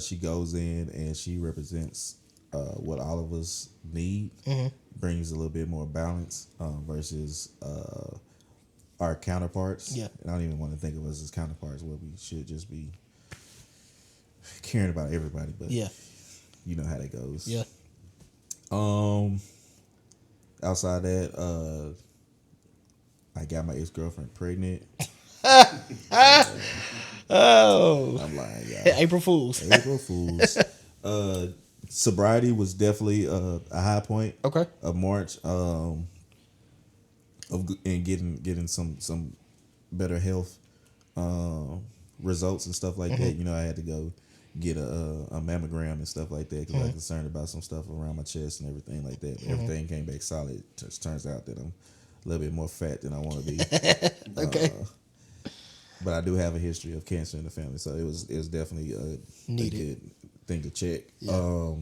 she goes in and she represents what all of us need. Mm-hmm. Brings a little bit more balance versus our counterparts. Yeah. And I don't even want to think of us as counterparts where we should just be caring about everybody. But Yeah. you know how that goes. Yeah. Outside that, I got my ex-girlfriend pregnant. Oh. I'm lying, y'all. April Fools. April Fools. Sobriety was definitely a high point Okay. of March. And getting some better health results and stuff like that. You know, I had to go get a mammogram and stuff like that because I was concerned about some stuff around my chest and everything like that. Everything came back solid. Just turns out that I'm a little bit more fat than I want to be. Okay. But I do have a history of cancer in the family, so it was definitely a good thing to check. Yeah.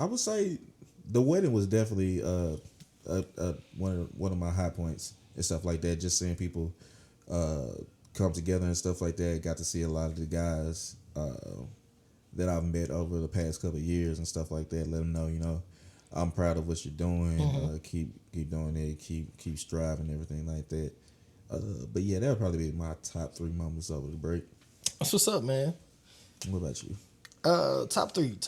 I would say the wedding was definitely one of my high points and stuff like that. Just seeing people come together and stuff like that. Got to see a lot of the guys that I've met over the past couple of years and stuff like that. Let them know, you know, I'm proud of what you're doing. Keep doing it. Keep striving, everything like that. But yeah, that would probably be my top 3 moments over the break. That's what's up, man. What about you? Top three.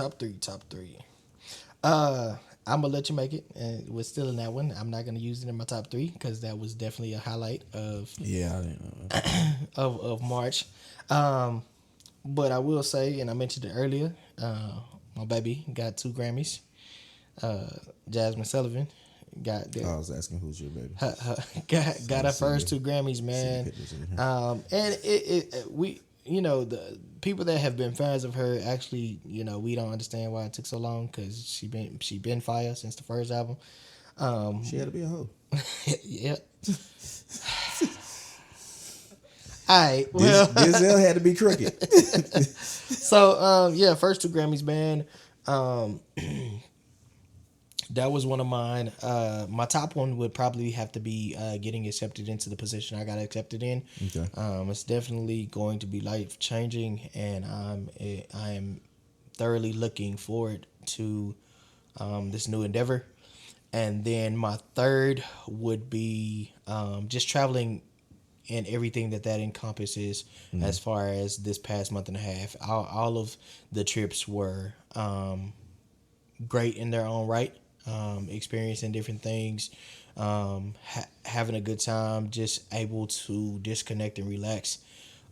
I'm gonna let you make it, and we're still in that one. I'm not gonna use it in my top 3 because that was definitely a highlight of I didn't know. of March. But I will say, and I mentioned it earlier, my baby got 2 Grammys. Jasmine Sullivan got I was asking who's your baby. got her first 2 Grammys, man. And we, you know, the people that have been fans of her, actually, you know, we don't understand why it took so long because she been fire since the first album. She had to be a hoe. Yeah. All right. Well, Denzel had to be crooked. So yeah, first 2 Grammys, man. That was one of mine. My top one would probably have to be getting accepted into the position I got accepted in. Okay. It's definitely going to be life changing, and I am thoroughly looking forward to this new endeavor. And then my third would be just traveling and everything that encompasses as far as this past month and a half. All of the trips were great in their own right. Experiencing different things, having a good time, just able to disconnect and relax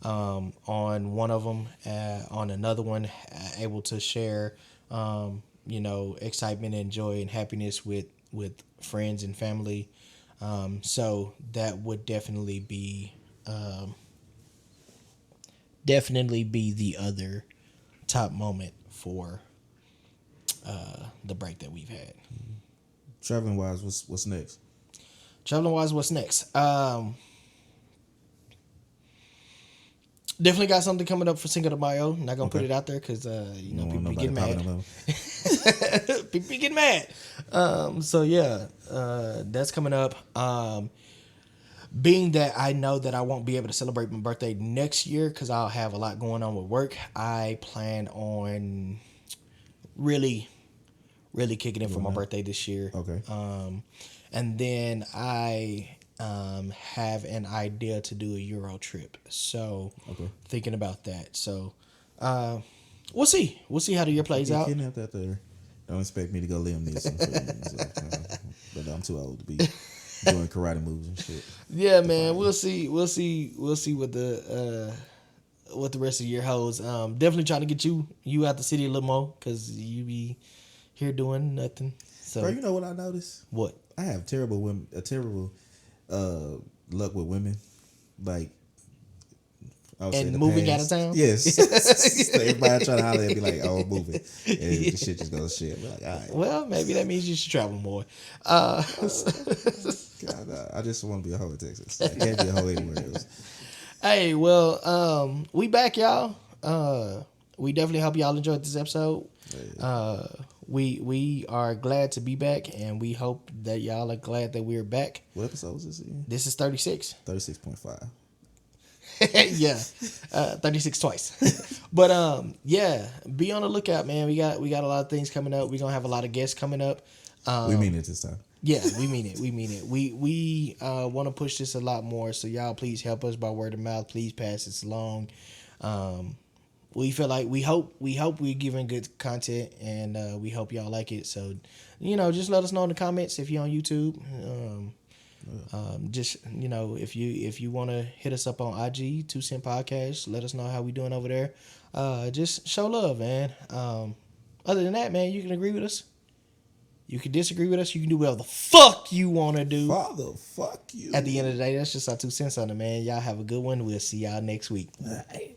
on one of them. On another one, able to share, you know, excitement and joy and happiness with friends and family. So that would definitely be the other top moment for the break that we've had. Traveling wise, what's next? Traveling wise, what's next? Definitely got something coming up for Cinco de Mayo. Not gonna put it out there because you know people be getting mad. People be getting mad. So yeah, that's coming up. Being that I know that I won't be able to celebrate my birthday next year because I'll have a lot going on with work, I plan on really kicking in for my birthday this year. Okay. And then I have an idea to do a Euro trip. So Okay. thinking about that. So we'll see. We'll see how the year plays Get out. kidnapped out there. Don't expect me to go Liam Neeson for you. So, but I'm too old to be doing karate moves and shit. Yeah, man. We'll see what the rest of the year holds. Definitely trying to get you out the city a little more because you be here doing nothing. So Bro, you know what I noticed? what? I have terrible luck with women. Like, I would say And the moving past. out of town? Yes. So everybody trying to holler at me like, "Oh, I'm moving," and the shit just goes shit. I'm like, all right. Well, maybe that means you should travel more. God, I just want to be a hoe in Texas. I can't be a hoe anywhere else. Hey, well, we back, y'all. We definitely hope y'all enjoyed this episode. We are glad to be back, and we hope that y'all are glad that we're back. What episode is this again? This is 36. 36.5. Yeah, 36 twice. But yeah, be on the lookout, man. We got a lot of things coming up. We're gonna have a lot of guests coming up. We mean it this time. Yeah, we mean it. We mean it. We want to push this a lot more. So y'all, please help us by word of mouth. Please pass this along. We feel like we hope we're giving good content, and we hope y'all like it. So, just let us know in the comments if you're on YouTube. Just if you want to hit us up on IG 2 Cent Podcast, let us know how we doing over there. Just show love, man. Other than that, man, you can agree with us. You can disagree with us. You can do whatever the fuck you want to do. Father, fuck you. At the end of the day, that's just our 2 cents on it, man. Y'all have a good one. We'll see y'all next week. All right.